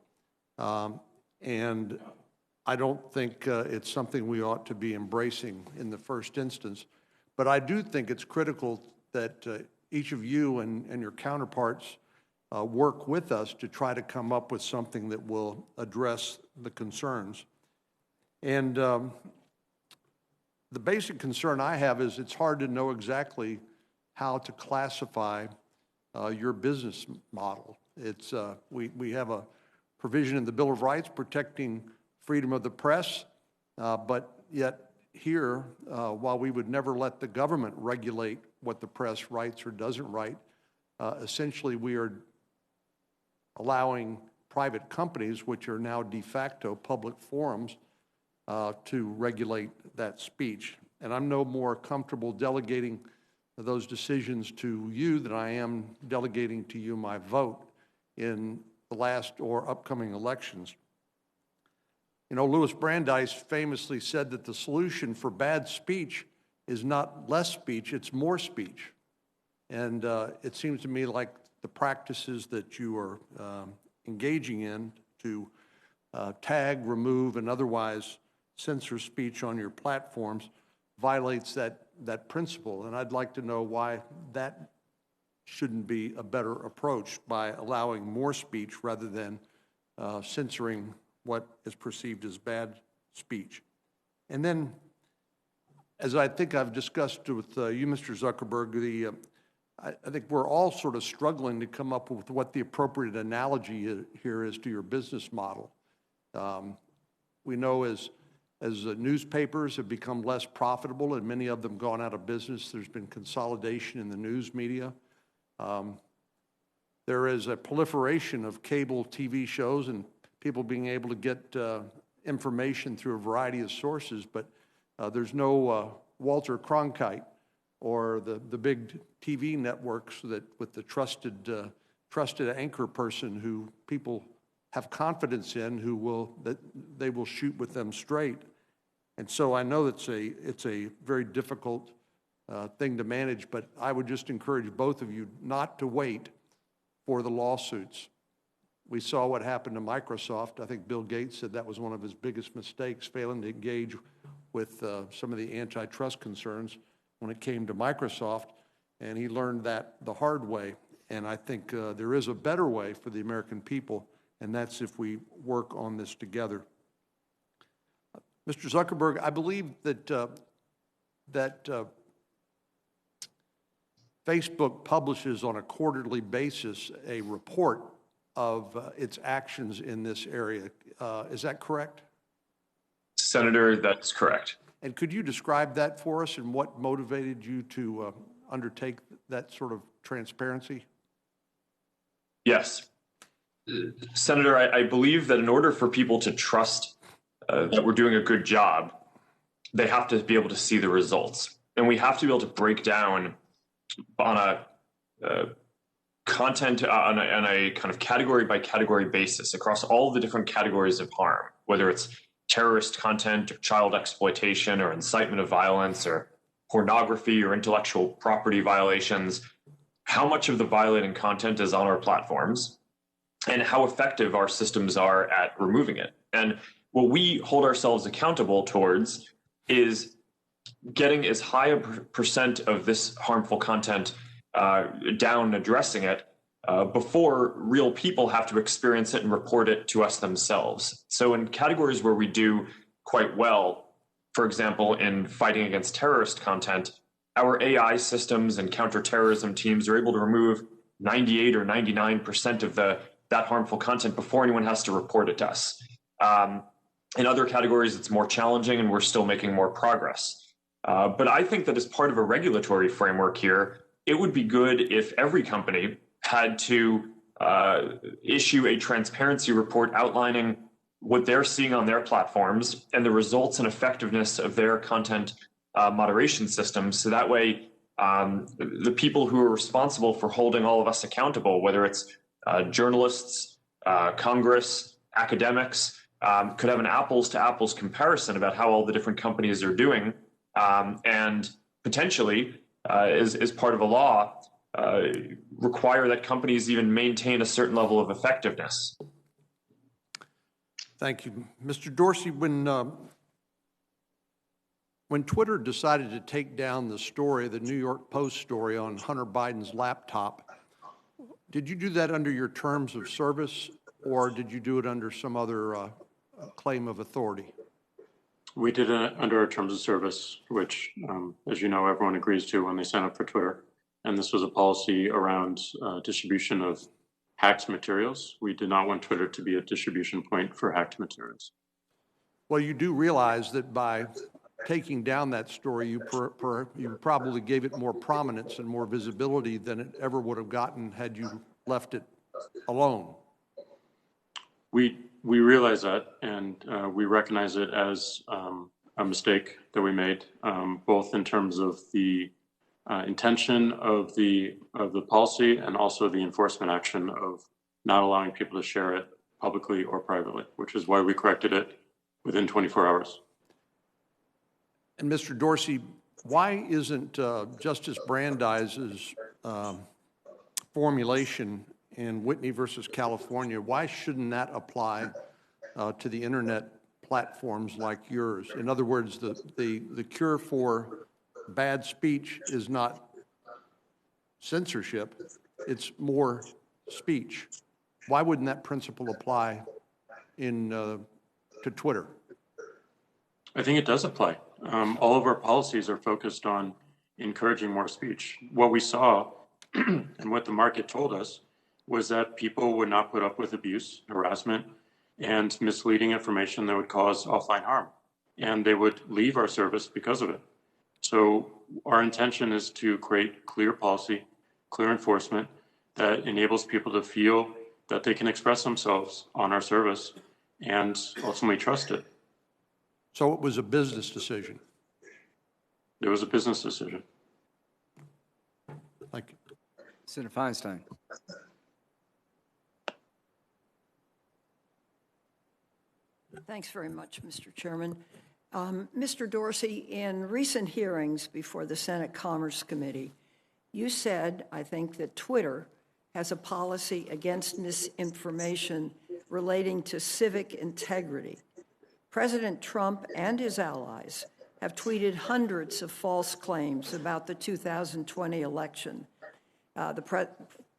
And I don't think it's something we ought to be embracing in the first instance. But I do think it's critical that each of you and your counterparts work with us to try to come up with something that will address the concerns. And the basic concern I have is it's hard to know exactly how to classify your business model. It's we have a provision in the Bill of Rights protecting freedom of the press, but yet here, while we would never let the government regulate what the press writes or doesn't write, essentially we are allowing private companies, which are now de facto public forums, to regulate that speech. And I'm no more comfortable delegating those decisions to you than I am delegating to you my vote in the last or upcoming elections. You know, Louis Brandeis famously said that the solution for bad speech is not less speech, it's more speech. And it seems to me like the practices that you are engaging in to tag, remove, and otherwise censor speech on your platforms violates that principle. And I'd like to know why that shouldn't be a better approach by allowing more speech rather than censoring what is perceived as bad speech. And then, as I think I've discussed with you, Mr. Zuckerberg, I think we're all sort of struggling to come up with what the appropriate analogy here is to your business model. We know as newspapers have become less profitable and many of them gone out of business, there's been consolidation in the news media. There is a proliferation of cable TV shows and people being able to get information through a variety of sources, but there's no Walter Cronkite or the big TV networks that with the trusted anchor person who people have confidence in, that they will shoot with them straight. And so I know it's a very difficult thing to manage, but I would just encourage both of you not to wait for the lawsuits. We saw what happened to Microsoft. I think Bill Gates said that was one of his biggest mistakes, failing to engage with some of the antitrust concerns when it came to Microsoft, and he learned that the hard way. And I think there is a better way for the American people, and that's if we work on this together. Mr. Zuckerberg, I believe that Facebook publishes on a quarterly basis a report of its actions in this area. Is that correct? Senator, that's correct. And could you describe that for us and what motivated you to undertake that sort of transparency? Yes. Senator, I believe that in order for people to trust that we're doing a good job, they have to be able to see the results. And we have to be able to break down on a content on a kind of category by category basis across all the different categories of harm, whether it's terrorist content or child exploitation or incitement of violence or pornography or intellectual property violations, how much of the violating content is on our platforms and how effective our systems are at removing it. And what we hold ourselves accountable towards is getting as high a percent of this harmful content down, addressing it, before real people have to experience it and report it to us themselves. So in categories where we do quite well, for example, in fighting against terrorist content, our AI systems and counterterrorism teams are able to remove 98 or 99% of that harmful content before anyone has to report it to us. In other categories, it's more challenging and we're still making more progress. But I think that as part of a regulatory framework here, it would be good if every company had to issue a transparency report outlining what they're seeing on their platforms and the results and effectiveness of their content moderation systems. So that way, the people who are responsible for holding all of us accountable, whether it's journalists, Congress, academics, could have an apples to apples comparison about how all the different companies are doing, and potentially, as part of a law, require that companies even maintain a certain level of effectiveness. Thank you. Mr. Dorsey, when Twitter decided to take down the story, the New York Post story on Hunter Biden's laptop, did you do that under your terms of service, or did you do it under some other claim of authority? We did it under our terms of service, which, as you know, everyone agrees to when they sign up for Twitter. And this was a policy around distribution of hacked materials. We did not want Twitter to be a distribution point for hacked materials. Well, you do realize that by taking down that story, you probably gave it more prominence and more visibility than it ever would have gotten had you left it alone. We realize that, and we recognize it as a mistake that we made, both in terms of the intention of the policy and also the enforcement action of not allowing people to share it publicly or privately, which is why we corrected it within 24 hours. And Mr. Dorsey, why isn't Justice Brandeis's formulation in Whitney versus California, why shouldn't that apply to the internet platforms like yours? In other words, the cure for bad speech is not censorship, it's more speech. Why wouldn't that principle apply to Twitter? I think it does apply. All of our policies are focused on encouraging more speech. What we saw and what the market told us was that people would not put up with abuse, harassment, and misleading information that would cause offline harm. And they would leave our service because of it. So our intention is to create clear policy, clear enforcement that enables people to feel that they can express themselves on our service and ultimately trust it. So it was a business decision. It was a business decision. Thank you. Senator Feinstein. Thanks very much, Mr. Chairman. Mr. Dorsey, in recent hearings before the Senate Commerce Committee, you said, I think, that Twitter has a policy against misinformation relating to civic integrity. President Trump and his allies have tweeted hundreds of false claims about the 2020 election.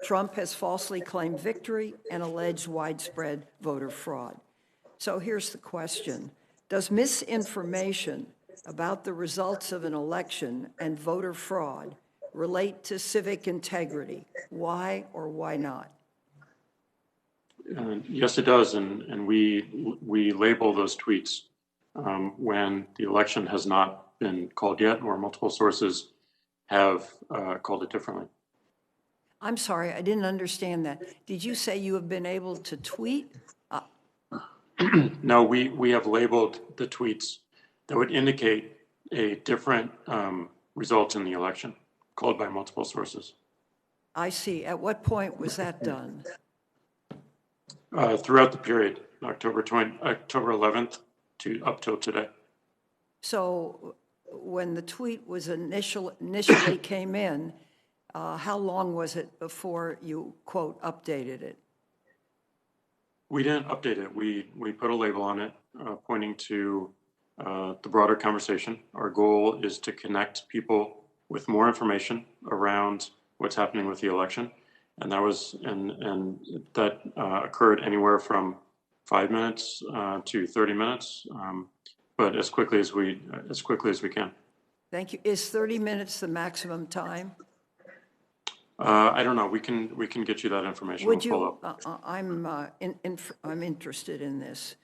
Trump has falsely claimed victory and alleged widespread voter fraud. So here's the question. Does misinformation about the results of an election and voter fraud relate to civic integrity? Why or why not? Yes, it does, and we label those tweets when the election has not been called yet, or multiple sources have called it differently. I'm sorry, I didn't understand that. Did you say you have been able to tweet? No, we have labeled the tweets that would indicate a different result in the election, called by multiple sources. I see. At what point was that done? Throughout the period, October 11th to up till today. So when the tweet was initially came in, how long was it before you, quote, updated it? We didn't update it. We put a label on it pointing to the broader conversation. Our goal is to connect people with more information around what's happening with the election. And that was, and that occurred anywhere from 5 minutes to 30 minutes, but as quickly as we can. Thank you. Is 30 minutes the maximum time? I don't know. We can get you that information. Would We'll you, follow up. I'm interested in this.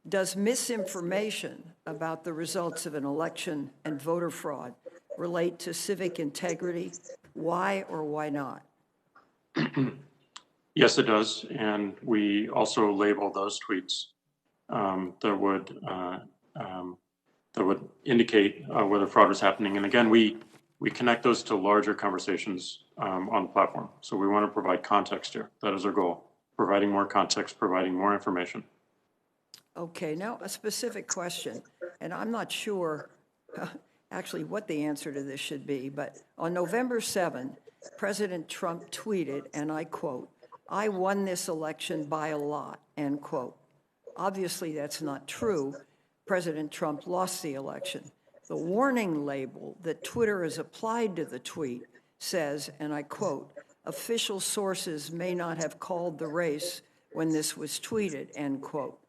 Does misinformation about the results of an election and voter fraud relate to civic integrity? Why or why not? Yes, it does. And we also label those tweets that would indicate whether fraud was happening. And again, we connect those to larger conversations on the platform. So we want to provide context here. That is our goal, providing more context, providing more information. Okay, now a specific question, and I'm not sure actually what the answer to this should be, but on November 7, President Trump tweeted, and I quote, "I won this election by a lot," end quote. Obviously, that's not true. President Trump lost the election. The warning label that Twitter has applied to the tweet says, and I quote, "Official sources may not have called the race when this was tweeted," end quote.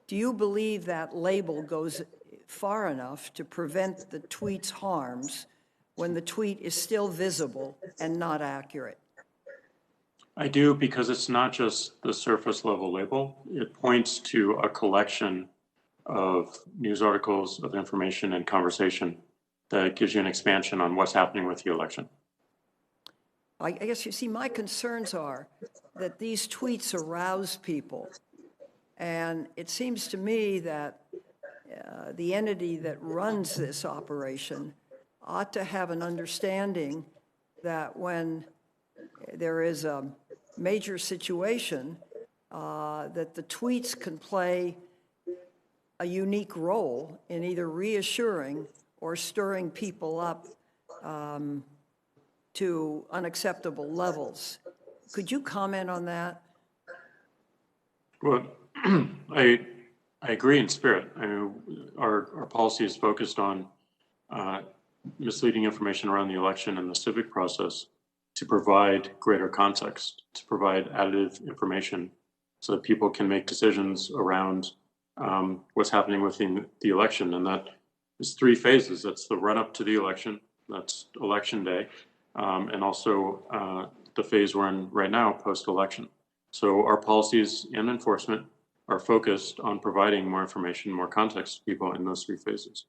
Do you believe that label goes far enough to prevent the tweet's harms when the tweet is still visible and not accurate? I do, because it's not just the surface level label. It points to a collection of news articles, of information and conversation that gives you an expansion on what's happening with the election. I guess you see, my concerns are that these tweets arouse people. And it seems to me that the entity that runs this operation ought to have an understanding that when there is a major situation, that the tweets can play a unique role in either reassuring or stirring people up to unacceptable levels. Could you comment on that? Well, I agree in spirit. I mean, our policy is focused on misleading information around the election and the civic process to provide greater context, to provide additive information so that people can make decisions around what's happening within the election. And that is 3 phases. That's the run up to the election, that's election day, and also the phase we're in right now, post-election. So our policies and enforcement are focused on providing more information, more context to people in those 3 phases.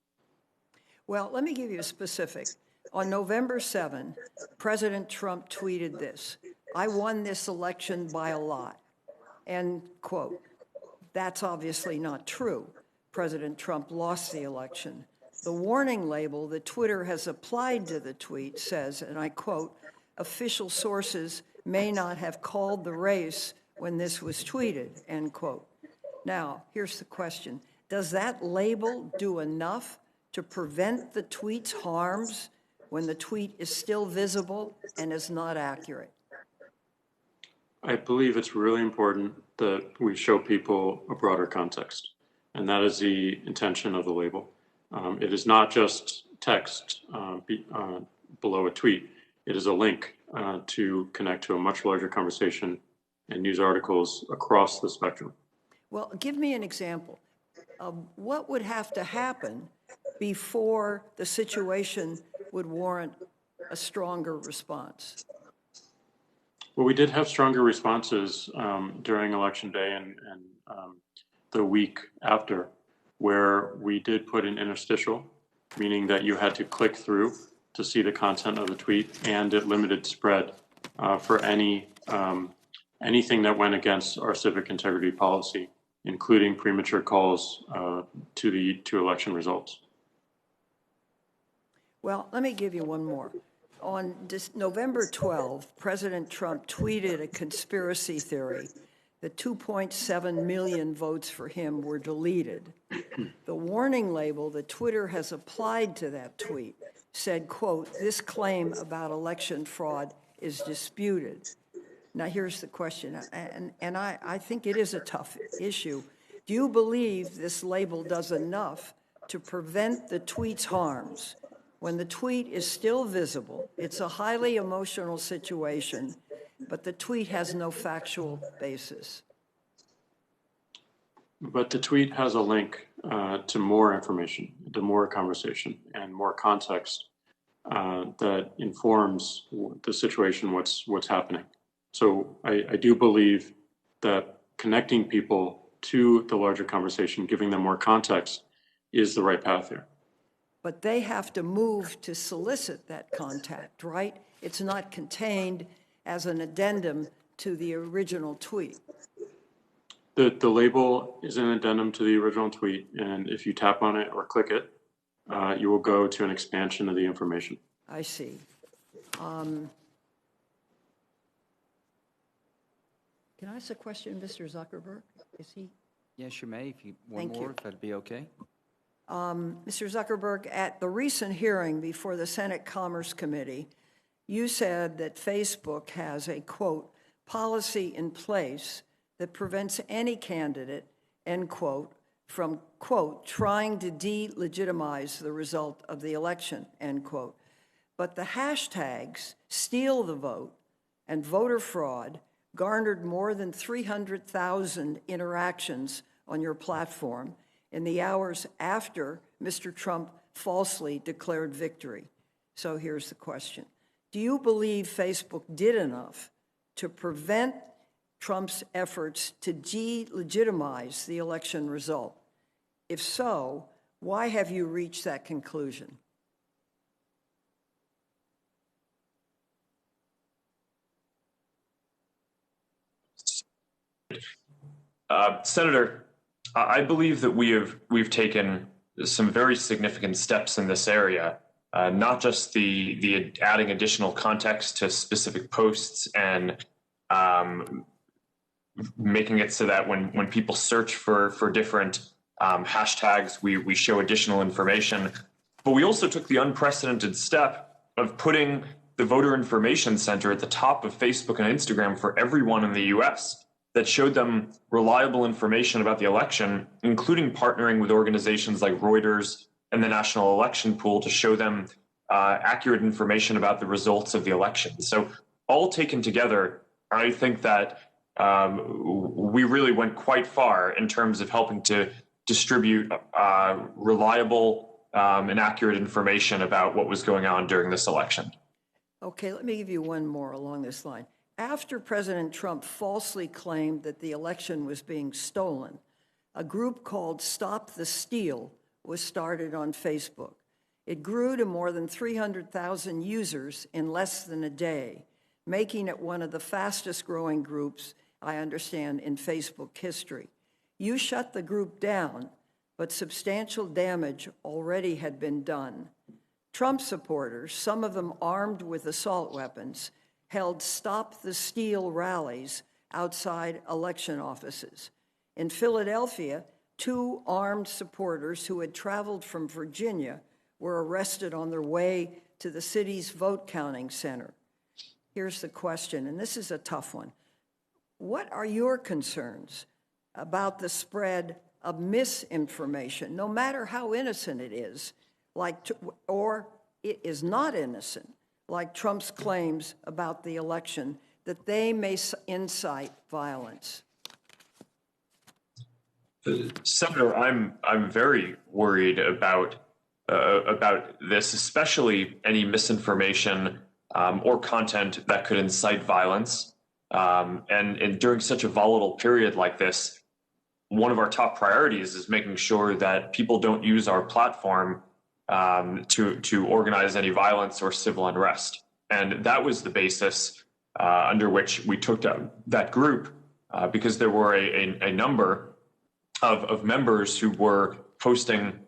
Well, let me give you a specific. On November 7, President Trump tweeted this: "I won this election by a lot," end quote. That's obviously not true. President Trump lost the election. The warning label that Twitter has applied to the tweet says, and I quote, "Official sources may not have called the race when this was tweeted," end quote. Now, here's the question. Does that label do enough to prevent the tweet's harms when the tweet is still visible and is not accurate? I believe it's really important that we show people a broader context, and that is the intention of the label. It is not just text below a tweet. It is a link to connect to a much larger conversation and news articles across the spectrum. Well, give me an example of what would have to happen before the situation would warrant a stronger response. Well, we did have stronger responses during Election Day and the week after, where we did put an interstitial, meaning that you had to click through to see the content of the tweet, and it limited spread for anything that went against our civic integrity policy, including premature calls to election results. Well, let me give you one more. On November 12, President Trump tweeted a conspiracy theory that 2.7 million votes for him were deleted. The warning label that Twitter has applied to that tweet said, quote, "This claim about election fraud is disputed." Now, here's the question, and I think it is a tough issue. Do you believe this label does enough to prevent the tweet's harms? When the tweet is still visible, it's a highly emotional situation, but the tweet has no factual basis. But the tweet has a link to more information, to more conversation and more context that informs the situation, what's happening. So I do believe that connecting people to the larger conversation, giving them more context, is the right path here. But they have to move to solicit that contact, right? It's not contained as an addendum to the original tweet. The label is an addendum to the original tweet, and if you tap on it or click it, you will go to an expansion of the information. I see. Can I ask a question, Mr. Zuckerberg? Is he? Yes, you may. If you one Thank more, you. if that'd be okay. Mr. Zuckerberg, at the recent hearing before the Senate Commerce Committee, you said that Facebook has a, quote, policy in place that prevents any candidate, end quote, from, quote, trying to delegitimize the result of the election, end quote. But the hashtags steal the vote and voter fraud garnered more than 300,000 interactions on your platform in the hours after Mr. Trump falsely declared victory. So here's the question. Do you believe Facebook did enough to prevent Trump's efforts to delegitimize the election result? If so, why have you reached that conclusion? Senator, I believe that we've taken some very significant steps in this area. Not just the adding additional context to specific posts and making it so that when people search for different hashtags, we show additional information. But we also took the unprecedented step of putting the Voter Information Center at the top of Facebook and Instagram for everyone in the US that showed them reliable information about the election, including partnering with organizations like Reuters and the National Election Pool to show them accurate information about the results of the election. So all taken together, I think that we really went quite far in terms of helping to distribute reliable and accurate information about what was going on during this election. Okay, let me give you one more along this line. After President Trump falsely claimed that the election was being stolen, a group called Stop the Steal was started on Facebook. It grew to more than 300,000 users in less than a day, making it one of the fastest growing groups, I understand, in Facebook history. You shut the group down, but substantial damage already had been done. Trump supporters, some of them armed with assault weapons, held Stop the Steal rallies outside election offices. In Philadelphia, 2 armed supporters who had traveled from Virginia were arrested on their way to the city's vote counting center. Here's the question, and this is a tough one. What are your concerns about the spread of misinformation, no matter how innocent it is, or it is not innocent, like Trump's claims about the election, that they may incite violence? Senator, I'm very worried about this, especially any misinformation or content that could incite violence. And during such a volatile period like this, one of our top priorities is making sure that people don't use our platform to organize any violence or civil unrest. And that was the basis under which we took that group, because there were a number of members who were posting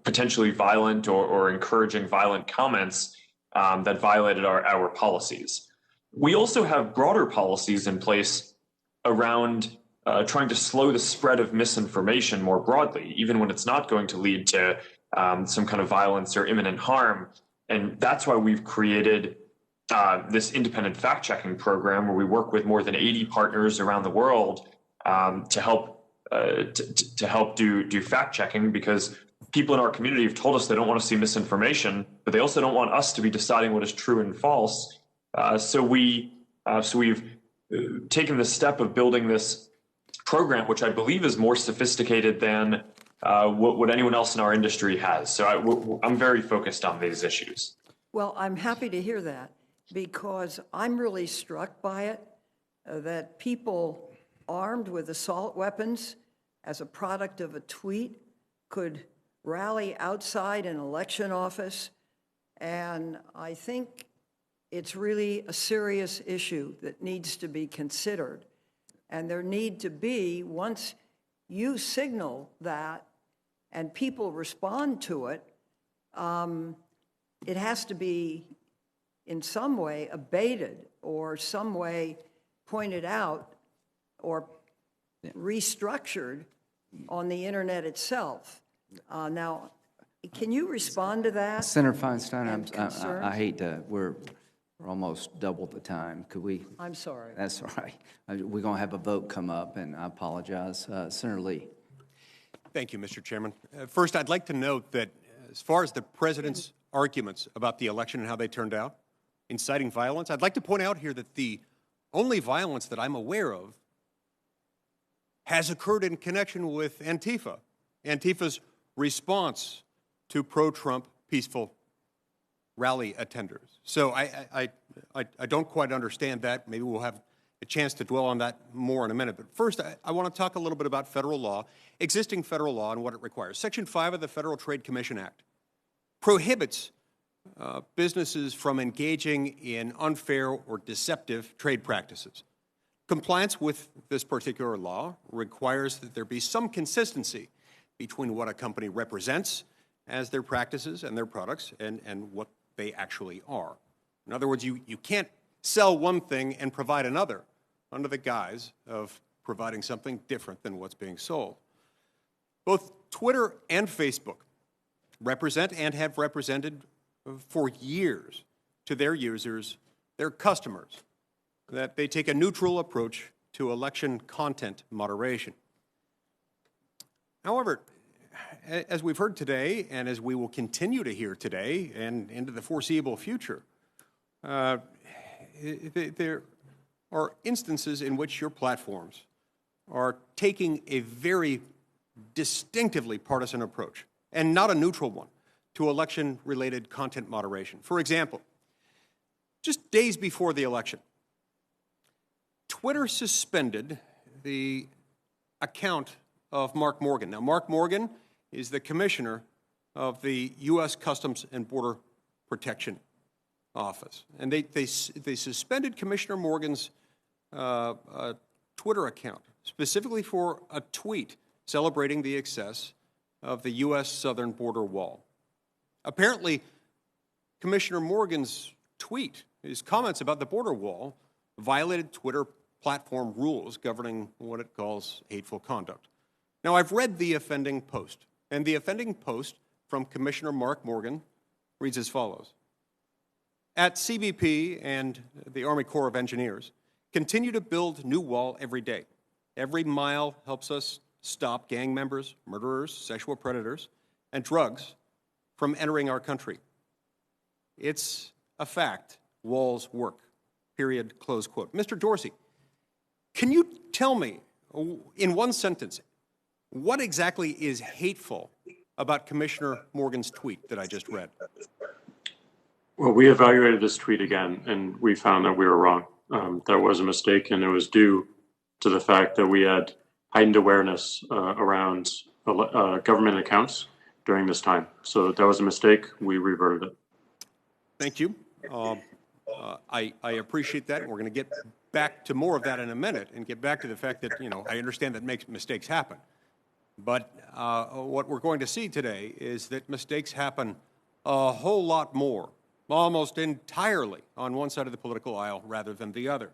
potentially violent or encouraging violent comments that violated our policies. We also have broader policies in place around trying to slow the spread of misinformation more broadly, even when it's not going to lead to some kind of violence or imminent harm. And that's why we've created this independent fact-checking program where we work with more than 80 partners around the world to help do fact-checking, because people in our community have told us they don't want to see misinformation, but they also don't want us to be deciding what is true and false. So we've taken the step of building this program, which I believe is more sophisticated than what anyone else in our industry has. So I'm very focused on these issues. Well, I'm happy to hear that, because I'm really struck by it, that people armed with assault weapons as a product of a tweet could rally outside an election office. And I think it's really a serious issue that needs to be considered. And there need to be, once you signal that and people respond to it, it has to be in some way abated or some way pointed out or restructured on the internet itself. Now, can you respond to that? Senator Feinstein, concerns? I hate to, we're almost double the time. Could we? I'm sorry. That's all right. We're going to have a vote come up, and I apologize. Senator Lee. Thank you, Mr. Chairman. First, I'd like to note that as far as the president's arguments about the election and how they turned out, inciting violence, I'd like to point out here that the only violence that I'm aware of has occurred in connection with Antifa. Antifa's response to pro-Trump peaceful rally attenders. So I don't quite understand that. Maybe we'll have a chance to dwell on that more in a minute. But first, I want to talk a little bit about federal law, existing federal law, and what it requires. Section 5 of the Federal Trade Commission Act prohibits businesses from engaging in unfair or deceptive trade practices. Compliance with this particular law requires that there be some consistency between what a company represents as their practices and their products and what they actually are. In other words, you can't sell one thing and provide another under the guise of providing something different than what's being sold. Both Twitter and Facebook represent and have represented for years to their users, their customers, that they take a neutral approach to election content moderation. However, as we've heard today, and as we will continue to hear today and into the foreseeable future, there are instances in which your platforms are taking a very distinctively partisan approach, and not a neutral one, to election-related content moderation. For example, just days before the election, Twitter suspended the account of Mark Morgan. Now, Mark Morgan is the commissioner of the U.S. Customs and Border Protection Office. And they suspended Commissioner Morgan's Twitter account, specifically for a tweet celebrating the success of the U.S. southern border wall. Apparently, Commissioner Morgan's tweet, his comments about the border wall, violated Twitter platform rules governing what it calls hateful conduct. Now, I've read the offending post, and the offending post from Commissioner Mark Morgan reads as follows. At CBP and the Army Corps of Engineers, continue to build new wall every day. Every mile helps us stop gang members, murderers, sexual predators, and drugs from entering our country. It's a fact. Walls work. Period. Close quote. Mr. Dorsey, can you tell me, in one sentence, what exactly is hateful about Commissioner Morgan's tweet that I just read? Well, we evaluated this tweet again, and we found that we were wrong. That was a mistake, and it was due to the fact that we had heightened awareness around government accounts during this time. So that was a mistake. We reverted it. Thank you. I appreciate that, and we're going to get back to more of that in a minute and get back to the fact that, I understand that mistakes happen. But what we're going to see today is that mistakes happen a whole lot more, almost entirely on one side of the political aisle rather than the other.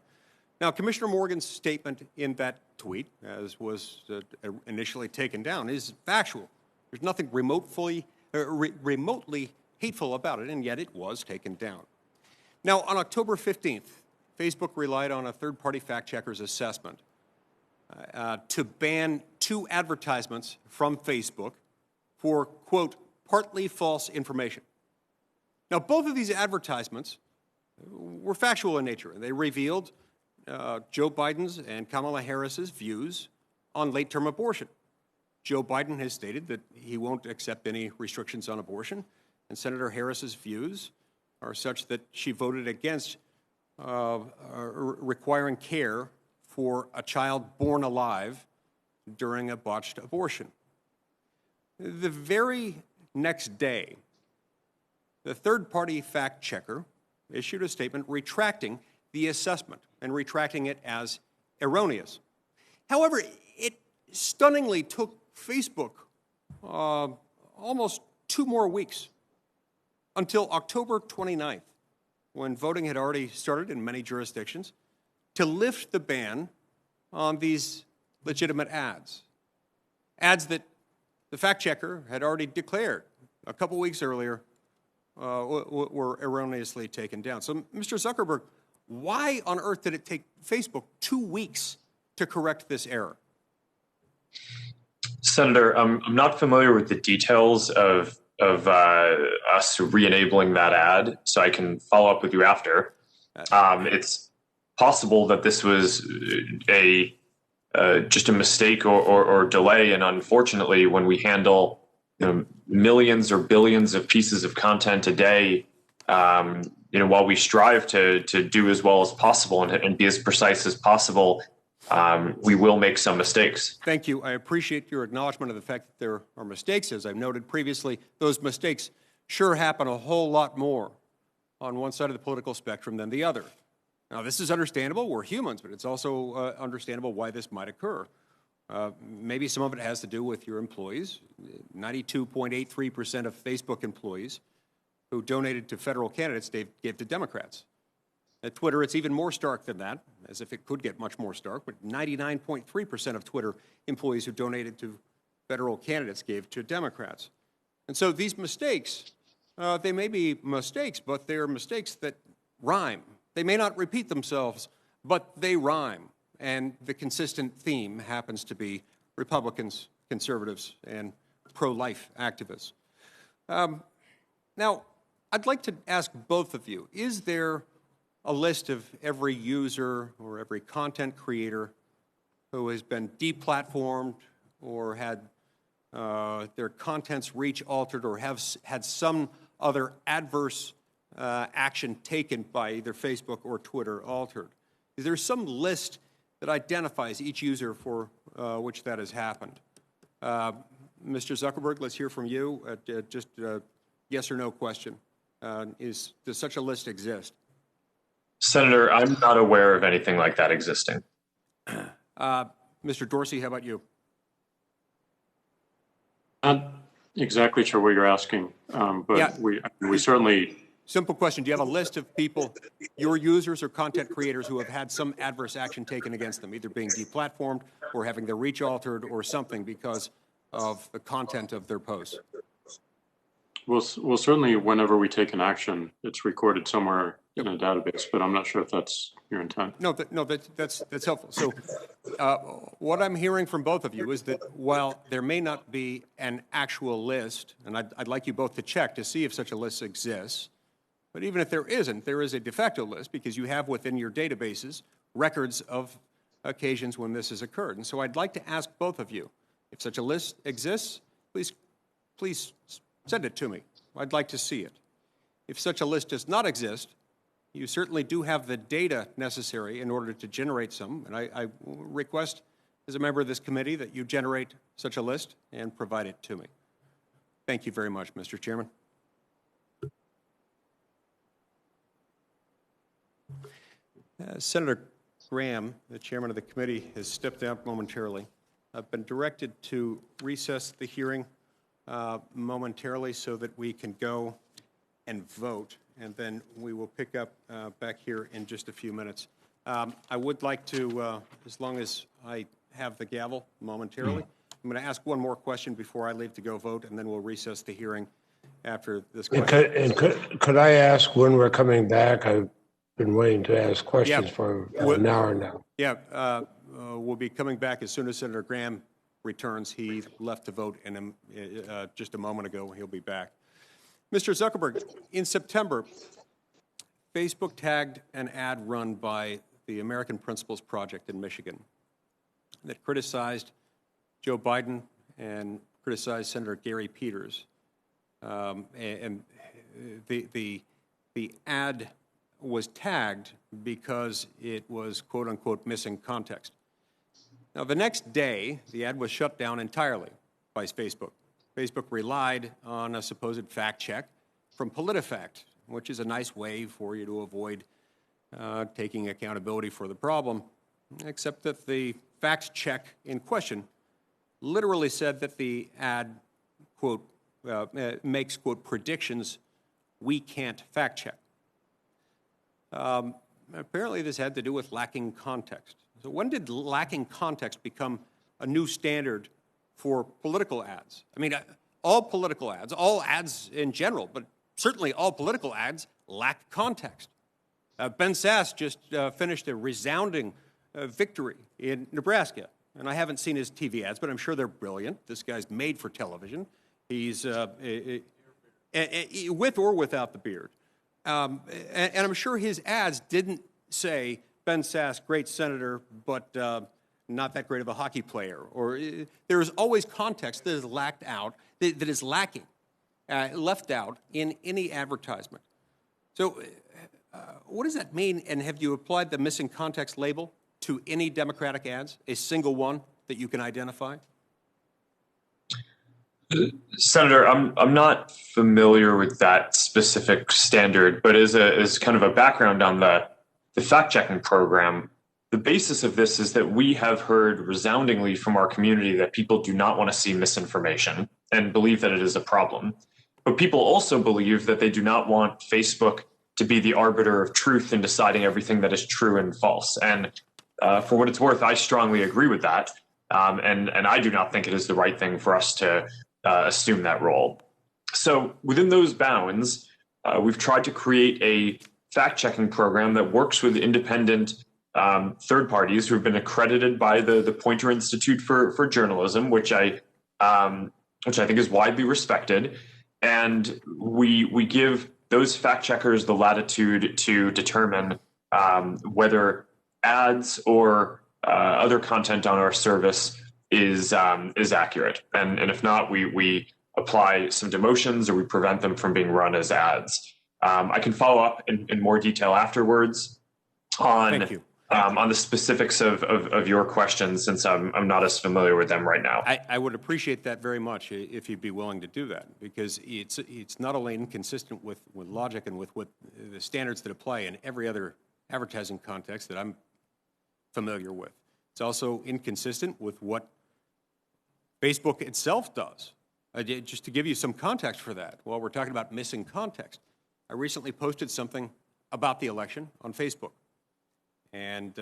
Now, Commissioner Morgan's statement in that tweet, as was initially taken down, is factual. There's nothing remotely hateful about it, and yet it was taken down. Now, on October 15th, Facebook relied on a third-party fact-checker's assessment to ban 2 advertisements from Facebook for, quote, partly false information. Now, both of these advertisements were factual in nature. They revealed Joe Biden's and Kamala Harris's views on late-term abortion. Joe Biden has stated that he won't accept any restrictions on abortion, and Senator Harris's views are such that she voted against requiring care for a child born alive during a botched abortion. The very next day, the third-party fact-checker issued a statement retracting the assessment and retracting it as erroneous. However, it stunningly took Facebook almost 2 more weeks until October 29th, when voting had already started in many jurisdictions, to lift the ban on these legitimate ads. Ads that the fact-checker had already declared a couple weeks earlier were erroneously taken down. So, Mr. Zuckerberg, why on earth did it take Facebook 2 weeks to correct this error? Senator, I'm not familiar with the details of us re-enabling that ad, so I can follow up with you after. It's possible that this was just a mistake or delay, and unfortunately, when we handle millions or billions of pieces of content a day, while we strive to do as well as possible and be as precise as possible, we will make some mistakes. Thank you. I appreciate your acknowledgement of the fact that there are mistakes. As I've noted previously, those mistakes sure happen a whole lot more on one side of the political spectrum than the other. Now, this is understandable. We're humans, but it's also understandable why this might occur. Maybe some of it has to do with your employees. 92.83% of Facebook employees who donated to federal candidates gave to Democrats. At Twitter, it's even more stark than that, as if it could get much more stark, but 99.3% of Twitter employees who donated to federal candidates gave to Democrats. And so these mistakes, they may be mistakes, but they're mistakes that rhyme. They may not repeat themselves, but they rhyme. And the consistent theme happens to be Republicans, conservatives, and pro-life activists. Now, I'd like to ask both of you, is there a list of every user or every content creator who has been deplatformed or had their content's reach altered or have had some other adverse action taken by either Facebook or Twitter altered? Is there some list that identifies each user for which that has happened? Mr. Zuckerberg, let's hear from you. Just a yes or no question. Does such a list exist? Senator, I'm not aware of anything like that existing. Mr. Dorsey, how about you? Not exactly sure what you're asking, but Yeah. we certainly... Simple question. Do you have a list of people, your users or content creators, who have had some adverse action taken against them, either being deplatformed or having their reach altered or something because of the content of their posts? Well, certainly whenever we take an action, it's recorded somewhere in a database, but I'm not sure if that's your intent. No, that's helpful. So what I'm hearing from both of you is that while there may not be an actual list, and I'd like you both to check to see if such a list exists, but even if there isn't, there is a de facto list because you have within your databases records of occasions when this has occurred. And so I'd like to ask both of you, if such a list exists, please send it to me. I'd like to see it. If such a list does not exist, you certainly do have the data necessary in order to generate some, and I request as a member of this committee that you generate such a list and provide it to me. Thank you very much, Mr. Chairman. Senator Graham, the chairman of the committee, has stepped out momentarily. I've been directed to recess the hearing momentarily so that we can go and vote, and then we will pick up back here in just a few minutes. I would like to, as long as I have the gavel momentarily, I'm going to ask one more question before I leave to go vote, and then we'll recess the hearing after this And question. could I ask when we're coming back? I've been waiting to ask questions Yeah. for an hour now. Yeah, we'll be coming back as soon as Senator Graham returns. He left to vote in just a moment ago. He'll be back. Mr. Zuckerberg, in September, Facebook tagged an ad run by the American Principles Project in Michigan that criticized Joe Biden and criticized Senator Gary Peters. And the ad was tagged because it was, quote unquote, missing context. Now, the next day, the ad was shut down entirely by Facebook. Facebook relied on a supposed fact check from PolitiFact, which is a nice way for you to avoid taking accountability for the problem, except that the fact check in question literally said that the ad, quote, makes, quote, predictions we can't fact check. Apparently, this had to do with lacking context. So when did lacking context become a new standard for political ads? I mean, all political ads, all ads in general, but certainly all political ads lack context. Ben Sasse just finished a resounding victory in Nebraska. And I haven't seen his TV ads, but I'm sure they're brilliant. This guy's made for television. He's with or without the beard. And I'm sure his ads didn't say, Ben Sasse, great senator, but not that great of a hockey player. Or there is always context that is lacked out, that is lacking, left out in any advertisement. So what does that mean? And have you applied the missing context label to any Democratic ads, a single one that you can identify? Senator, I'm not familiar with that specific standard, but as kind of a background on the fact-checking program, the basis of this is that we have heard resoundingly from our community that people do not want to see misinformation and believe that it is a problem. But people also believe that they do not want Facebook to be the arbiter of truth in deciding everything that is true and false. And for what it's worth, I strongly agree with that. And I do not think it is the right thing for us to assume that role. So within those bounds, we've tried to create a fact-checking program that works with independent third parties who have been accredited by the Poynter Institute for Journalism, which I think is widely respected. And we give those fact-checkers the latitude to determine whether ads or other content on our service is accurate, and if not, we apply some demotions or we prevent them from being run as ads. I can follow up in more detail afterwards on the specifics of your questions, since I'm not as familiar with them right now. I would appreciate that very much if you'd be willing to do that, because it's not only inconsistent with logic and with what the standards that apply in every other advertising context that I'm familiar with. It's also inconsistent with what Facebook itself does. Just to give you some context for that, while we're talking about missing context, I recently posted something about the election on Facebook. And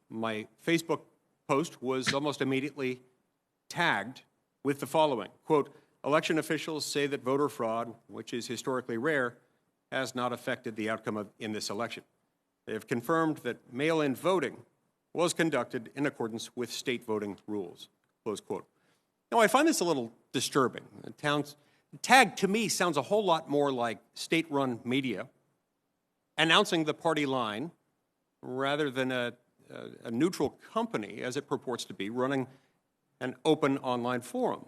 my Facebook post was almost immediately tagged with the following, quote, election officials say that voter fraud, which is historically rare, has not affected the outcome in this election. They have confirmed that mail-in voting was conducted in accordance with state voting rules, close quote. Now, I find this a little disturbing. Tag, to me, sounds a whole lot more like state-run media announcing the party line rather than a neutral company, as it purports to be, running an open online forum.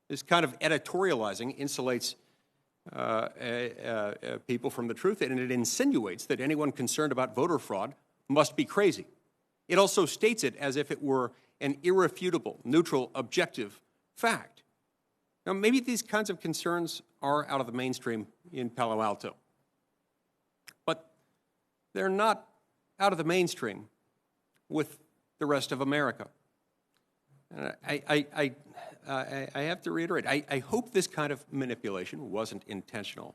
This kind of editorializing insulates people from the truth, and it insinuates that anyone concerned about voter fraud must be crazy. It also states it as if it were an irrefutable, neutral, objective fact. Now, maybe these kinds of concerns are out of the mainstream in Palo Alto, but they're not out of the mainstream with the rest of America. And I have to reiterate, I hope this kind of manipulation wasn't intentional,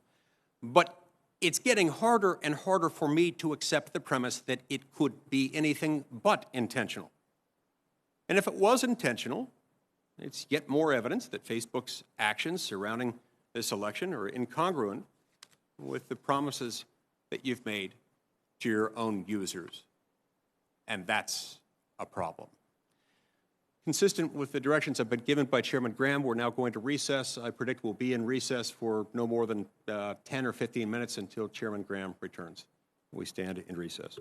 but it's getting harder and harder for me to accept the premise that it could be anything but intentional. And if it was intentional, it's yet more evidence that Facebook's actions surrounding this election are incongruent with the promises that you've made to your own users. And that's a problem. Consistent with the directions I've been given by Chairman Graham, we're now going to recess. I predict we'll be in recess for no more than 10 or 15 minutes until Chairman Graham returns. We stand in recess.